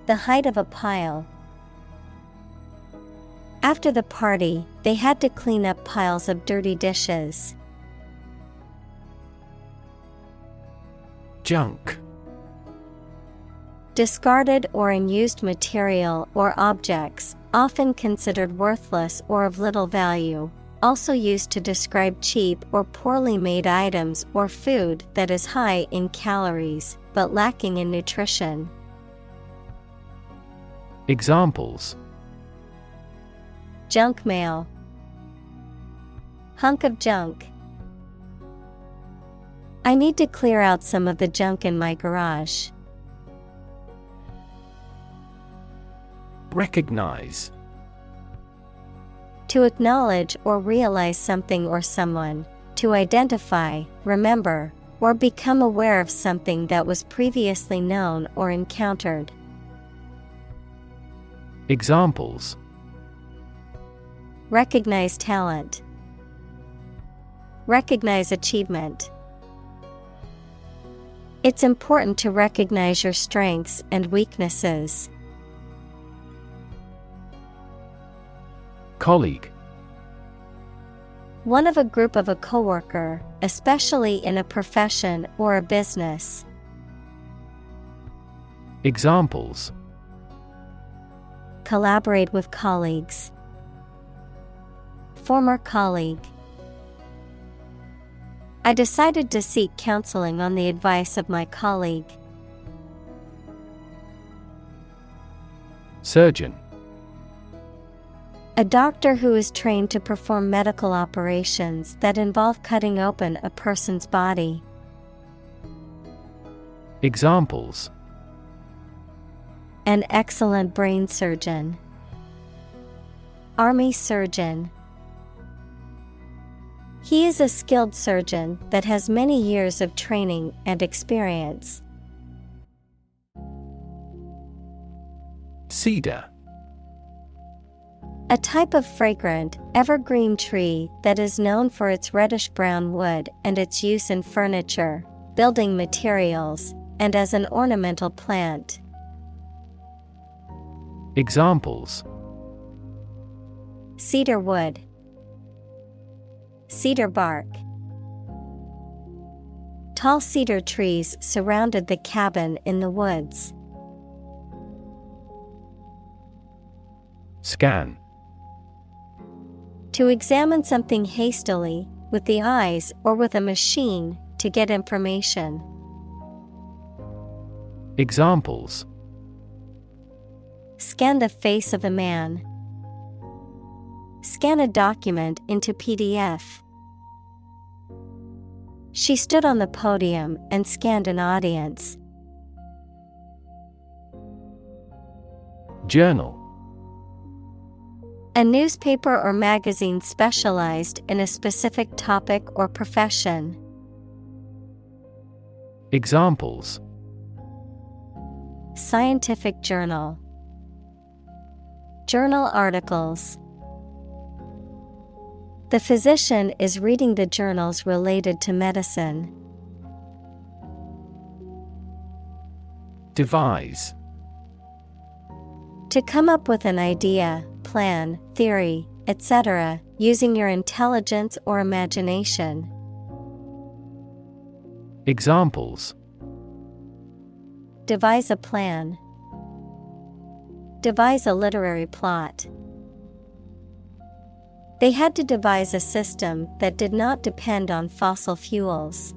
The height of a pile. After the party, they had to clean up piles of dirty dishes. Junk. Discarded or unused material or objects, often considered worthless or of little value, also used to describe cheap or poorly made items or food that is high in calories, but lacking in nutrition. Examples. Junk mail. Hunk of junk. I need to clear out some of the junk in my garage. Recognize. To acknowledge or realize something or someone, to identify, remember, or become aware of something that was previously known or encountered. Examples. Recognize talent. Recognize achievement. It's important to recognize your strengths and weaknesses. Colleague. One of a group of a coworker, especially in a profession or a business. Examples. Collaborate with colleagues. Former colleague. I decided to seek counseling on the advice of my colleague. Surgeon. A doctor who is trained to perform medical operations that involve cutting open a person's body. Examples. An excellent brain surgeon. Army surgeon. He is a skilled surgeon that has many years of training and experience. Cedar. A type of fragrant, evergreen tree that is known for its reddish-brown wood and its use in furniture, building materials, and as an ornamental plant. Examples. Cedar wood. Cedar bark. Tall cedar trees surrounded the cabin in the woods. Scan. To examine something hastily, with the eyes or with a machine, to get information. Examples: Scan the face of a man. Scan a document into PDF. She stood on the podium and scanned an audience. Journal. A newspaper or magazine specialized in a specific topic or profession. Examples: Scientific journal. Journal articles. The physician is reading the journals related to medicine. Devise. To come up with an idea, plan, theory, etc., using your intelligence or imagination. Examples: Devise a plan. Devise a literary plot. They had to devise a system that did not depend on fossil fuels.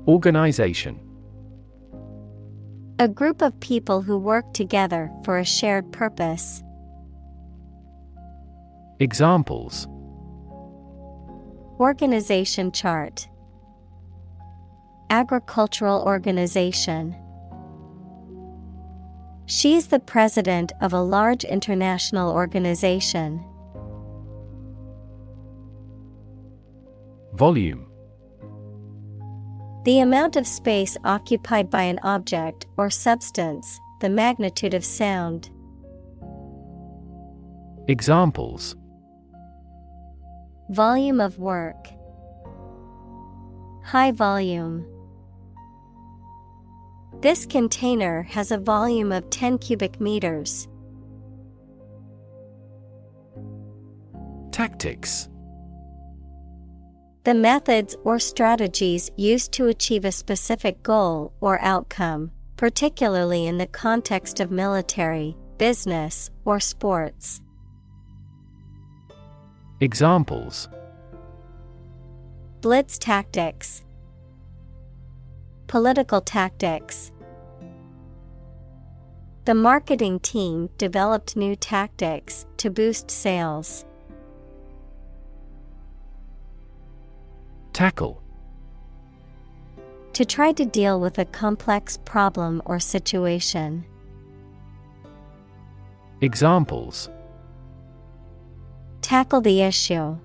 Organization. A group of people who work together for a shared purpose. Examples: Organization chart. Agricultural organization. She is the president of a large international organization. Volume. The amount of space occupied by an object or substance, the magnitude of sound. Examples: Volume of work. High volume. This container has a volume of 10 cubic meters. Tactics. The methods or strategies used to achieve a specific goal or outcome, particularly in the context of military, business, or sports. Examples: Blitz tactics. Political tactics. The marketing team developed new tactics to boost sales. Tackle. To try to deal with a complex problem or situation. Examples: Tackle the issue.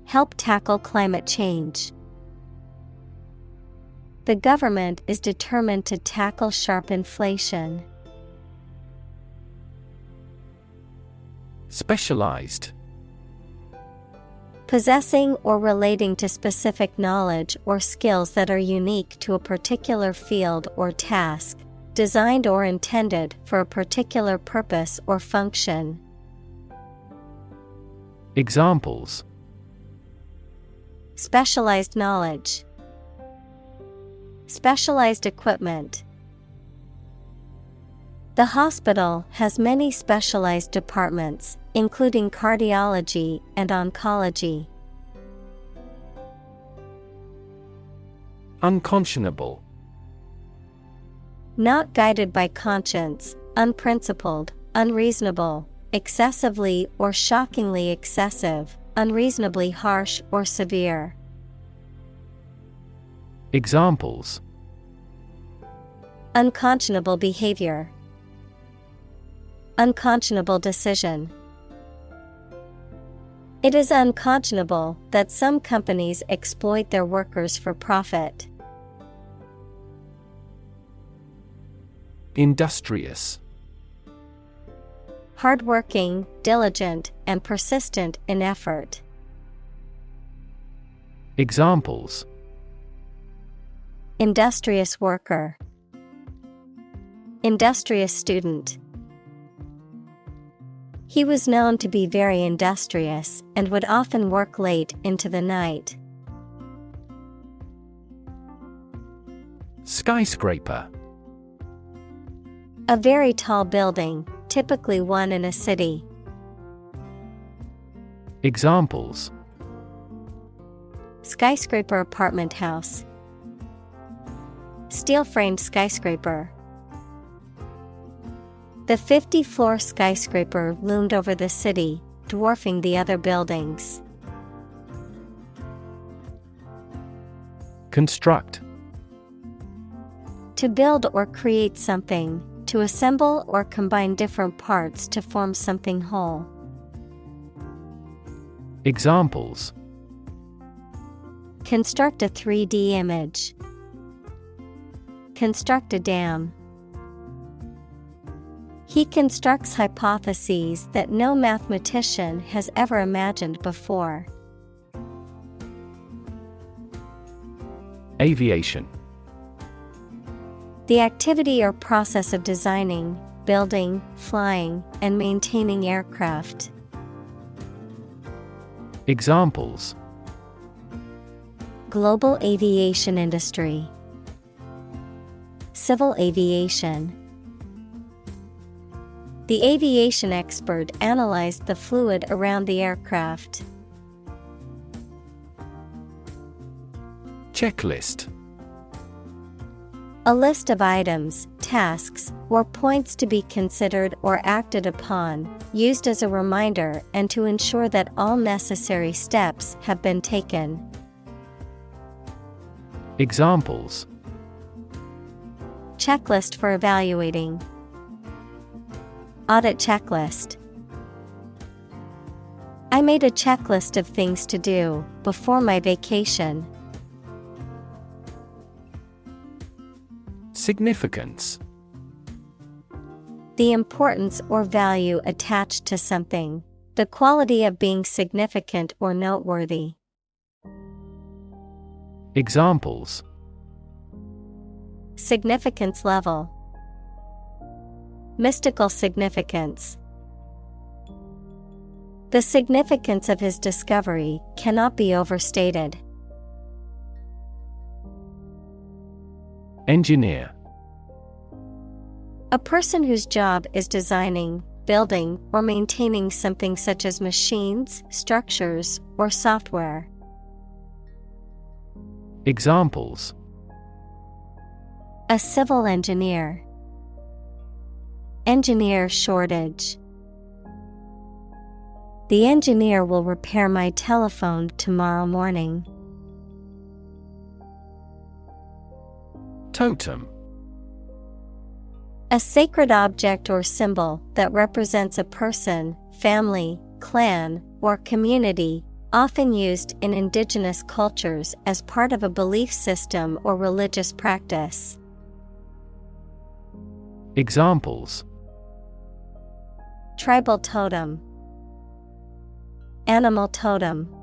Help tackle climate change. The government is determined to tackle sharp inflation. Specialized. Possessing or relating to specific knowledge or skills that are unique to a particular field or task, designed or intended for a particular purpose or function. Examples: Specialized knowledge. Specialized equipment. The hospital has many specialized departments, including cardiology and oncology. Unconscionable. Not guided by conscience, unprincipled, unreasonable, excessively or shockingly excessive, unreasonably harsh or severe. Examples: Unconscionable behavior. Unconscionable decision. It is unconscionable that some companies exploit their workers for profit. Industrious. Hardworking, diligent, and persistent in effort. Examples: Industrious worker. Industrious student. He was known to be very industrious and would often work late into the night. Skyscraper. A very tall building, typically one in a city. Examples: Skyscraper apartment house. Steel-framed skyscraper. The 50-floor skyscraper loomed over the city, dwarfing the other buildings. Construct. To build or create something, to assemble or combine different parts to form something whole. Examples: Construct a 3D image. Construct a dam. He constructs hypotheses that no mathematician has ever imagined before. Aviation. The activity or process of designing, building, flying, and maintaining aircraft. Examples: Global aviation industry. Civil aviation. The aviation expert analyzed the fluid around the aircraft. Checklist. A list of items, tasks, or points to be considered or acted upon, used as a reminder and to ensure that all necessary steps have been taken. Examples: Checklist for evaluating. Audit checklist. I made a checklist of things to do before my vacation. Significance. The importance or value attached to something. The quality of being significant or noteworthy. Examples: Significance level. Mystical significance. The significance of his discovery cannot be overstated. Engineer. A person whose job is designing, building, or maintaining something such as machines, structures, or software. Examples: A civil engineer. Engineer shortage. The engineer will repair my telephone tomorrow morning. Totem. A sacred object or symbol that represents a person, family, clan, or community, often used in indigenous cultures as part of a belief system or religious practice. Examples: Tribal totem. Animal totem.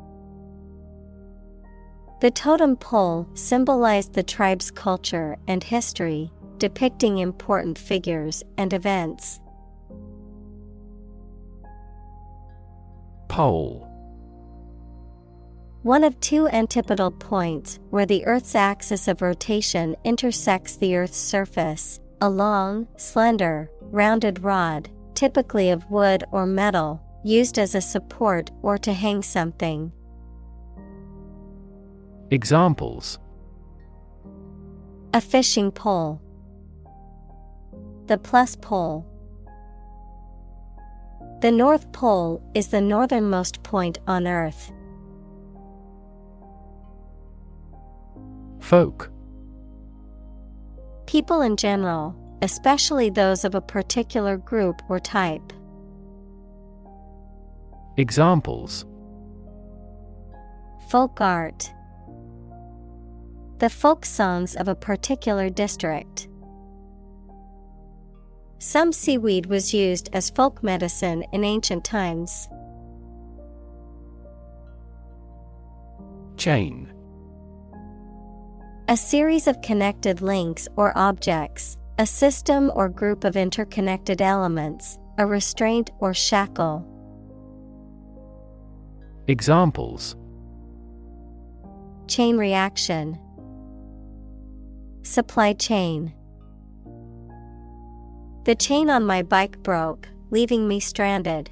The totem pole symbolized the tribe's culture and history, depicting important figures and events. Pole. One of two antipodal points where the Earth's axis of rotation intersects the Earth's surface, a long, slender, rounded rod, typically of wood or metal, used as a support or to hang something. Examples: A fishing pole. The plus pole. The North Pole is the northernmost point on Earth. Folk. People in general, especially those of a particular group or type. Examples: Folk art. The folk songs of a particular district. Some seaweed was used as folk medicine in ancient times. Chain. A series of connected links or objects, a system or group of interconnected elements, a restraint or shackle. Examples: Chain reaction. Supply chain. The chain on my bike broke, leaving me stranded.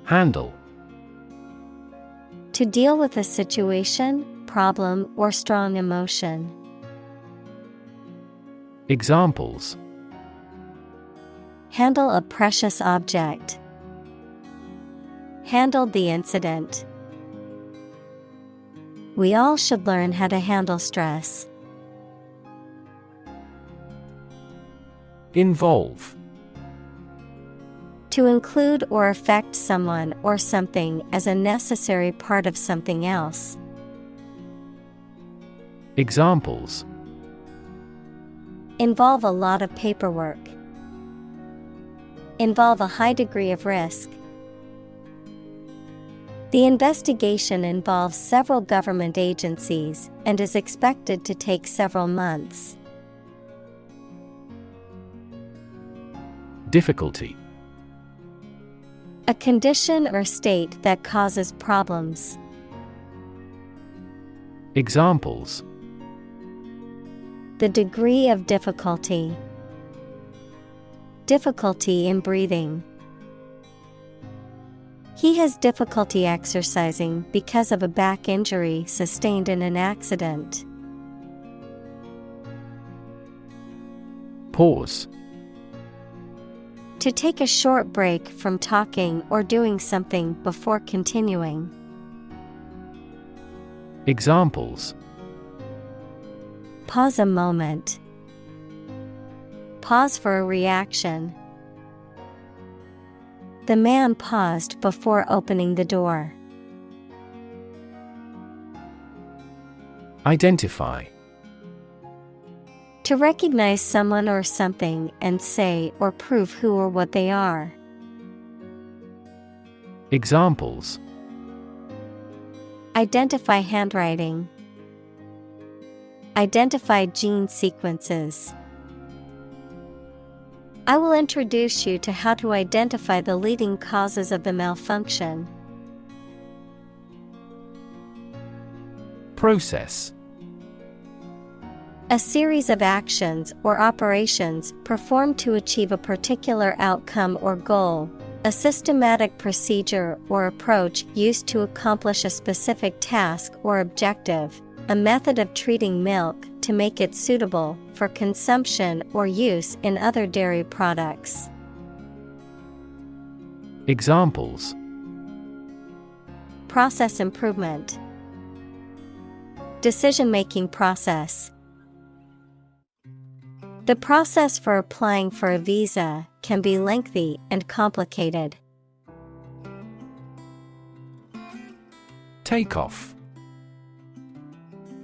Handle. To deal with a situation, problem, or strong emotion. Examples: Handle a precious object. Handled the incident. We all should learn how to handle stress. Involve. To include or affect someone or something as a necessary part of something else. Examples: Involve a lot of paperwork. Involve a high degree of risk. The investigation involves several government agencies and is expected to take several months. Difficulty. A condition or state that causes problems. Examples: The degree of difficulty. Difficulty in breathing. He has difficulty exercising because of a back injury sustained in an accident. Pause. To take a short break from talking or doing something before continuing. Examples: Pause a moment. Pause for a reaction. The man paused before opening the door. Identify. To recognize someone or something and say or prove who or what they are. Examples: Identify handwriting. Identify gene sequences. I will introduce you to how to identify the leading causes of the malfunction. Process. A series of actions or operations performed to achieve a particular outcome or goal. A systematic procedure or approach used to accomplish a specific task or objective. A method of treating milk to make it suitable for consumption or use in other dairy products. Examples: Process improvement. Decision-making process. The process for applying for a visa can be lengthy and complicated. Takeoff.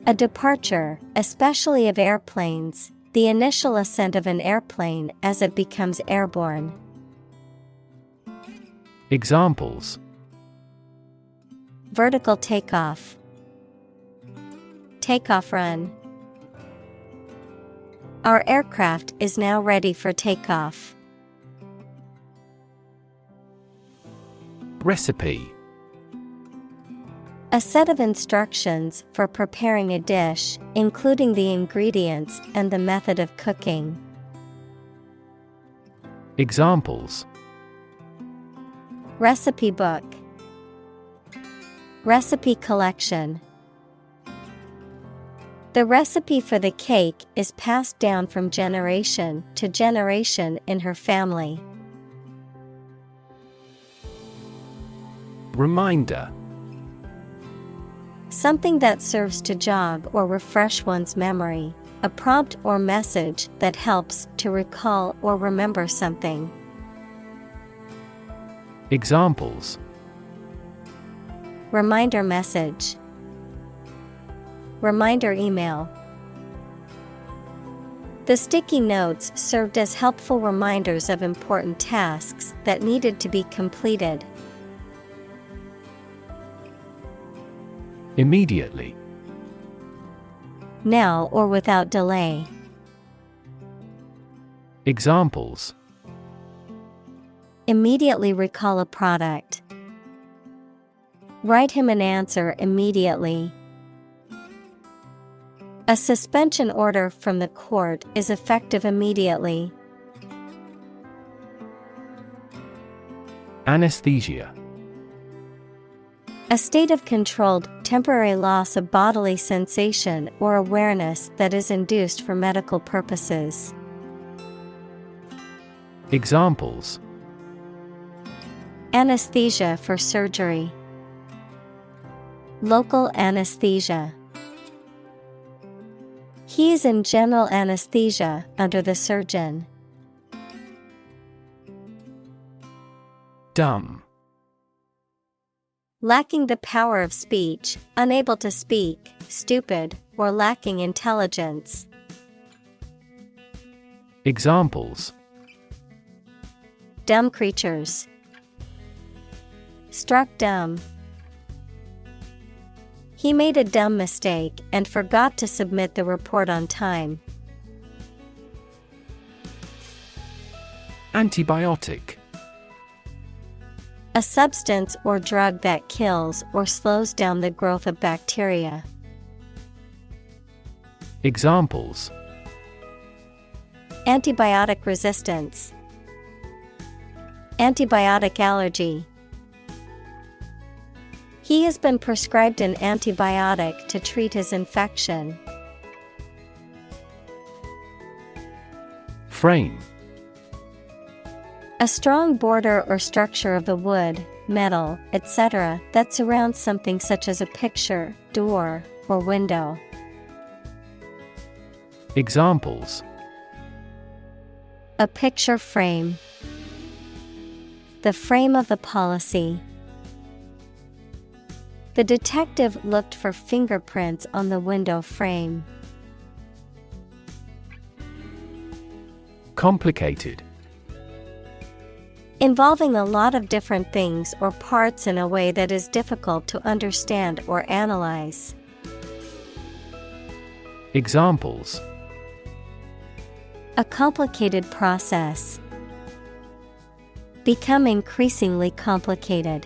A departure, especially of airplanes, the initial ascent of an airplane as it becomes airborne. Examples: Vertical takeoff. Takeoff run. Our aircraft is now ready for takeoff. Recipe. A set of instructions for preparing a dish, including the ingredients and the method of cooking. Examples: Recipe book. Recipe collection. The recipe for the cake is passed down from generation to generation in her family. Reminder. Something that serves to jog or refresh one's memory, a prompt or message that helps to recall or remember something. Examples: Reminder message. Reminder email. The sticky notes served as helpful reminders of important tasks that needed to be completed. Immediately. Now or without delay. Examples: Immediately recall a product. Write him an answer immediately. A suspension order from the court is effective immediately. Anesthesia. A state of controlled, temporary loss of bodily sensation or awareness that is induced for medical purposes. Examples: Anesthesia for surgery. Local anesthesia. He is in general anesthesia under the surgeon. Dumb. Lacking the power of speech, unable to speak, stupid, or lacking intelligence. Examples: Dumb creatures. Struck dumb. He made a dumb mistake and forgot to submit the report on time. Antibiotic. A substance or drug that kills or slows down the growth of bacteria. Examples: Antibiotic resistance. Antibiotic allergy. He has been prescribed an antibiotic to treat his infection. Frame. A strong border or structure of the wood, metal, etc. that surrounds something such as a picture, door, or window. Examples: A picture frame. The frame of the policy. The detective looked for fingerprints on the window frame. Complicated. Involving a lot of different things or parts in a way that is difficult to understand or analyze. Examples: A complicated process. Become increasingly complicated.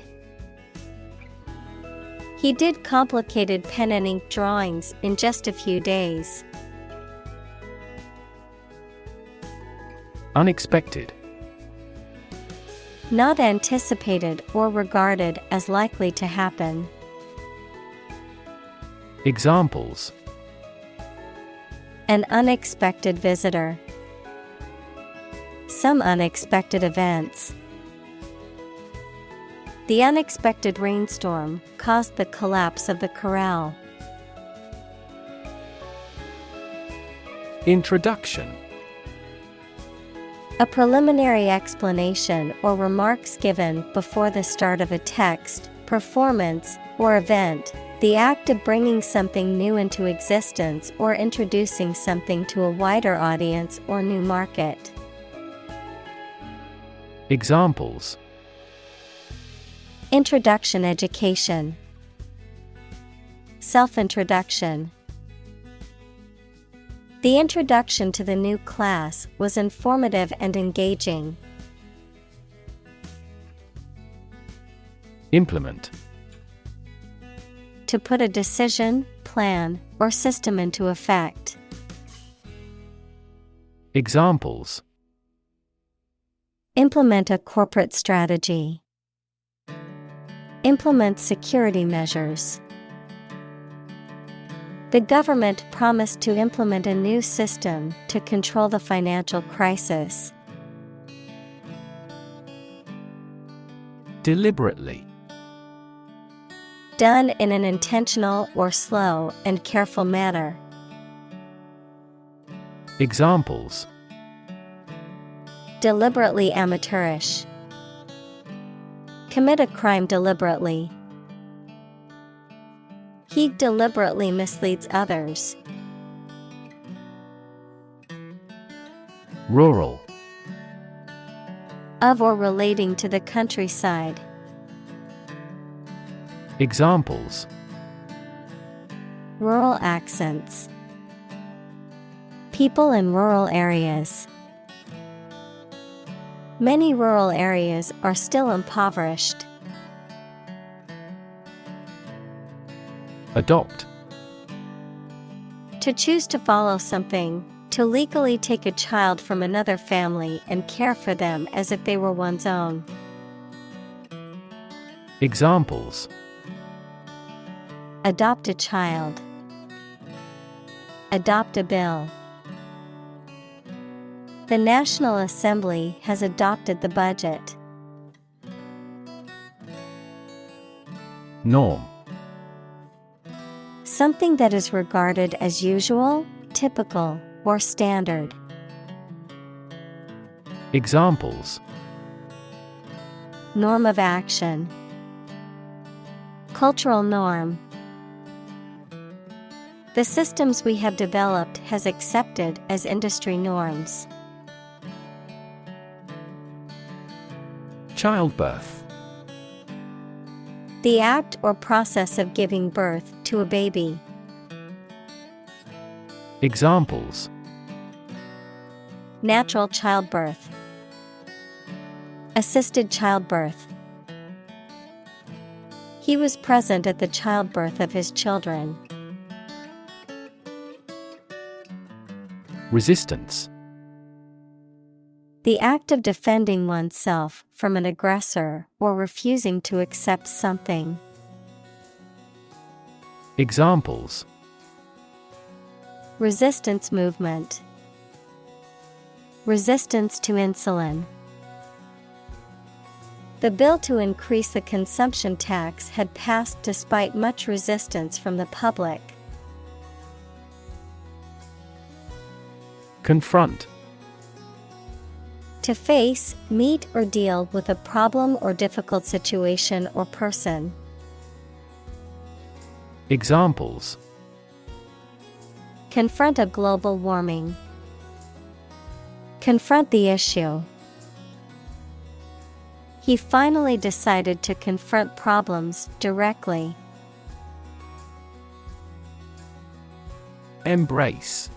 He did complicated pen and ink drawings in just a few days. Unexpected. Not anticipated or regarded as likely to happen. Examples: An unexpected visitor. Some unexpected events. The unexpected rainstorm caused the collapse of the corral. Introduction. A preliminary explanation or remarks given before the start of a text, performance, or event, the act of bringing something new into existence or introducing something to a wider audience or new market. Examples: Introduction education. Self-introduction. The introduction to the new class was informative and engaging. Implement. To put a decision, plan, or system into effect. Examples: Implement a corporate strategy. Implement security measures. The government promised to implement a new system to control the financial crisis. Deliberately. Done in an intentional or slow and careful manner. Examples: Deliberately amateurish. Commit a crime deliberately. He deliberately misleads others. Rural. Of or relating to the countryside. Examples: Rural accents. People in rural areas. Many rural areas are still impoverished. To To choose to follow something, to legally take a child from another family and care for them as if they were one's own. Examples: Adopt a child. Adopt a bill. The National Assembly has adopted the budget. Norm. Something that is regarded as usual, typical, or standard. Examples: Norm of action. Cultural norm. The systems we have developed has accepted as industry norms. Childbirth. The act or process of giving birth to a baby. Examples: Natural childbirth. Assisted childbirth. He was present at the childbirth of his children. Resistance. The act of defending oneself from an aggressor or refusing to accept something. Examples: Resistance movement. Resistance to insulin. The bill to increase the consumption tax had passed despite much resistance from the public. Confront. To face, meet, or deal with a problem or difficult situation or person. Examples: Confront a global warming. Confront the issue. He finally decided to confront problems directly. Embrace.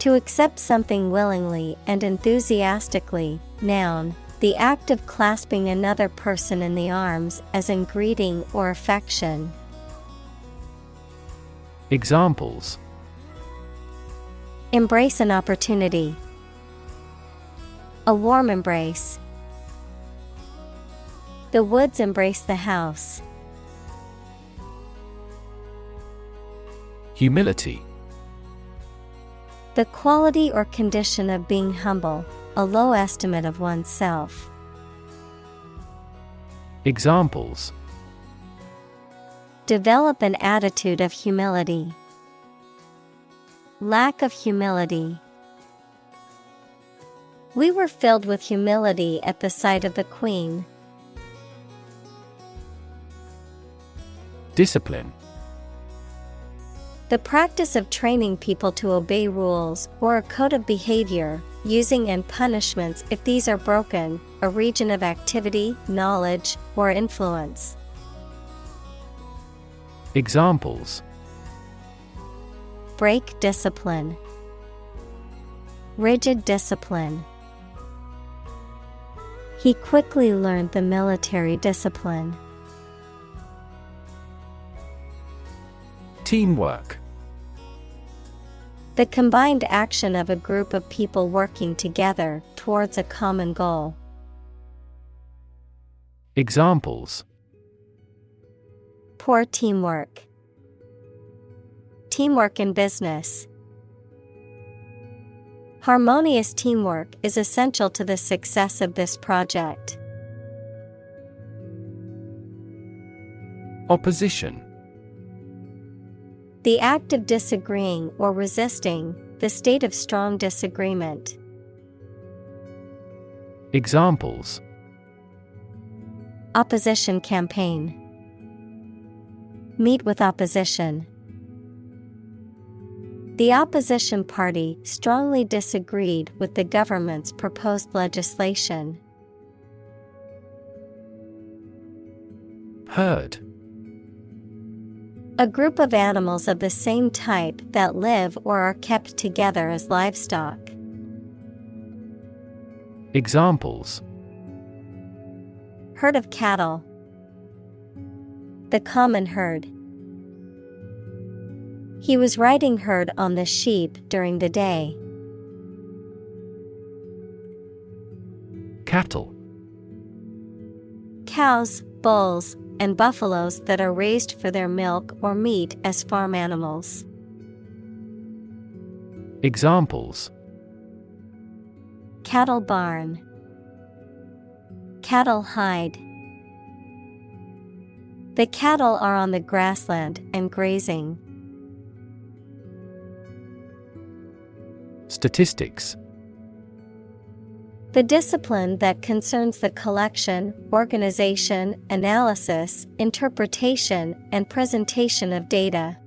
To accept something willingly and enthusiastically. Noun, the act of clasping another person in the arms as in greeting or affection. Examples: Embrace an opportunity. A warm embrace. The woods embrace the house. Humility. The quality or condition of being humble, a low estimate of oneself. Examples: Develop an attitude of humility. Lack of humility. We were filled with humility at the sight of the Queen. Discipline. The practice of training people to obey rules or a code of behavior, using and punishments if these are broken, a region of activity, knowledge, or influence. Examples: Break discipline. Rigid discipline. He quickly learned the military discipline. Teamwork. The combined action of a group of people working together towards a common goal. Examples: Poor teamwork. Teamwork in business. Harmonious teamwork is essential to the success of this project. Opposition. The act of disagreeing or resisting, the state of strong disagreement. Examples: Opposition campaign. Meet with opposition. The opposition party strongly disagreed with the government's proposed legislation. Herd. A group of animals of the same type that live or are kept together as livestock. Examples: Herd of cattle. The common herd. He was riding herd on the sheep during the day. Cattle. Cows, bulls, and buffaloes that are raised for their milk or meat as farm animals. Examples: Cattle barn, cattle hide. The cattle are on the grassland and grazing. Statistics. The discipline that concerns the collection, organization, analysis, interpretation, and presentation of data.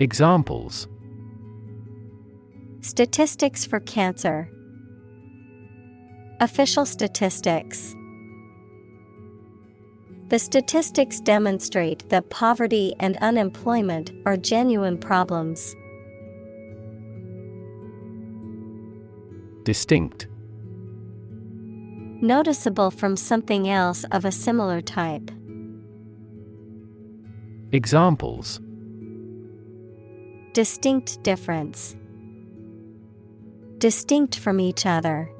Examples: Statistics for cancer. Official statistics. The statistics demonstrate that poverty and unemployment are genuine problems. Distinct. Noticeable from something else of a similar type. Examples: Distinct difference. Distinct from each other.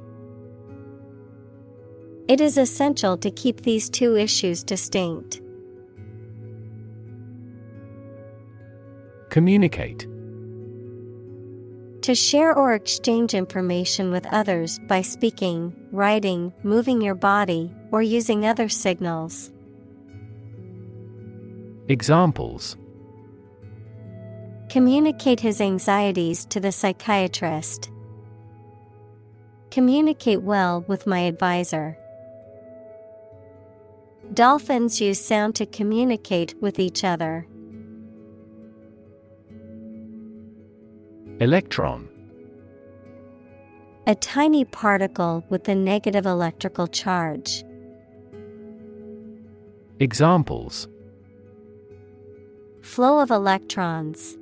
It is essential to keep these two issues distinct. Communicate. To share or exchange information with others by speaking, writing, moving your body, or using other signals. Examples: Communicate his anxieties to the psychiatrist. Communicate well with my advisor. Dolphins use sound to communicate with each other. Electron. A tiny particle with a negative electrical charge. Examples: Flow of electrons.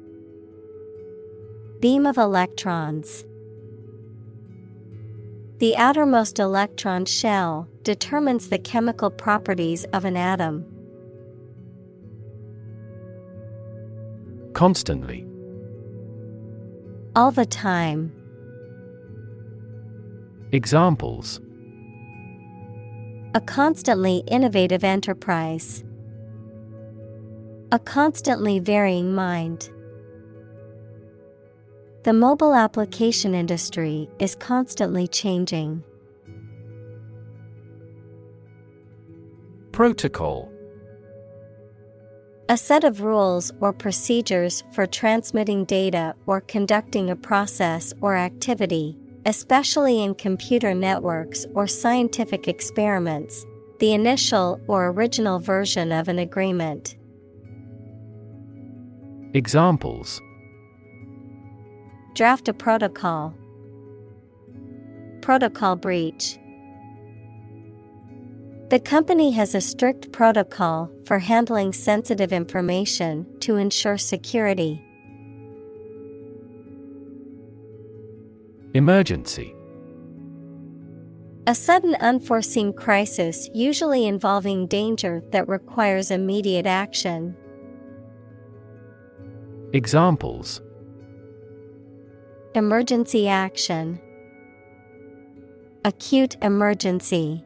Beam of electrons. The outermost electron shell determines the chemical properties of an atom. Constantly. All the time. Examples: A constantly innovative enterprise. A constantly varying mind. The mobile application industry is constantly changing. Protocol. A set of rules or procedures for transmitting data or conducting a process or activity, especially in computer networks or scientific experiments, the initial or original version of an agreement. Examples: Draft a protocol. Protocol breach. The company has a strict protocol for handling sensitive information to ensure security. Emergency. A sudden unforeseen crisis usually involving danger that requires immediate action. Examples: Emergency action. Acute emergency.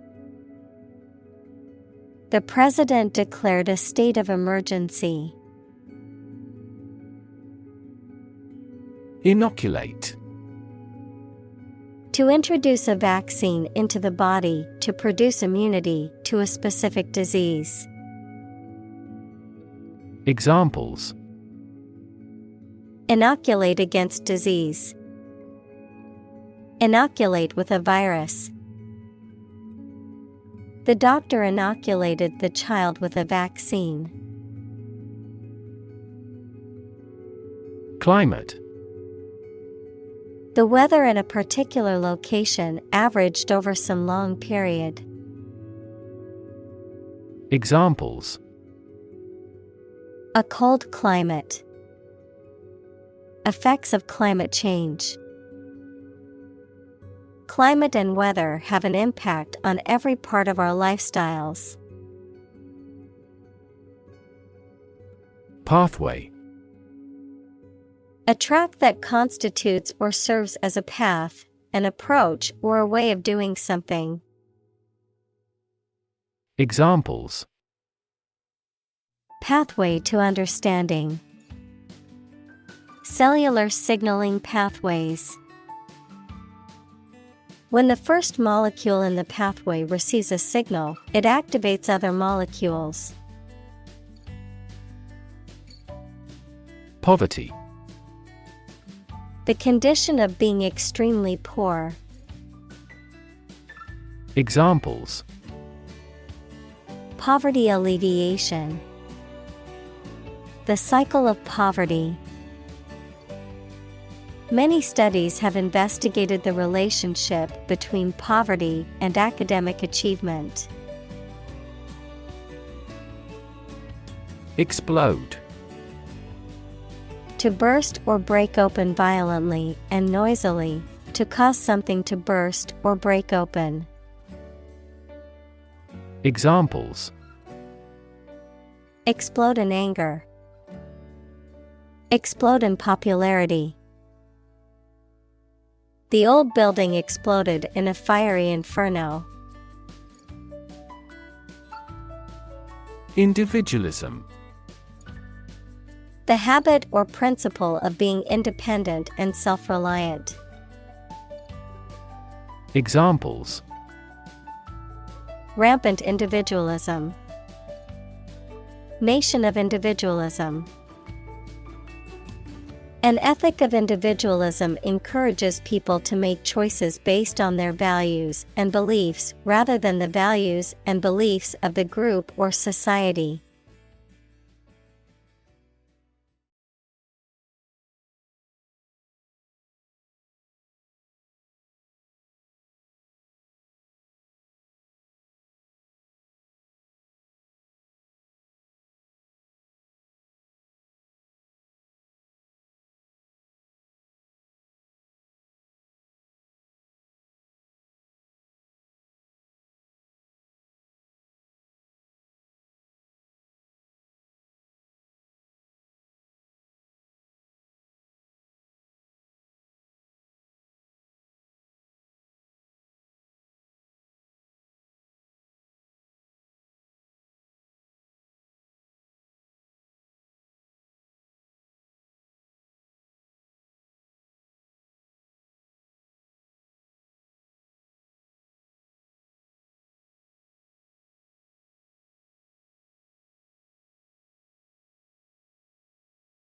The president declared a state of emergency. Inoculate. To introduce a vaccine into the body to produce immunity to a specific disease. Examples: Inoculate against disease. Inoculate with a virus. The doctor inoculated the child with a vaccine. Climate. The weather in a particular location averaged over some long period. Examples: A cold climate. Effects of climate change. Climate and weather have an impact on every part of our lifestyles. Pathway. A track that constitutes or serves as a path, an approach, or a way of doing something. Examples: Pathway to understanding. Cellular signaling pathways. When the first molecule in the pathway receives a signal, it activates other molecules. Poverty. The condition of being extremely poor. Examples: Poverty alleviation. The cycle of poverty. Many studies have investigated the relationship between poverty and academic achievement. Explode. To burst or break open violently and noisily, to cause something to burst or break open. Examples: Explode in anger. Explode in popularity. The old building exploded in a fiery inferno. Individualism. The habit or principle of being independent and self-reliant. Examples: Rampant individualism. Nation of individualism. An ethic of individualism encourages people to make choices based on their values and beliefs rather than the values and beliefs of the group or society.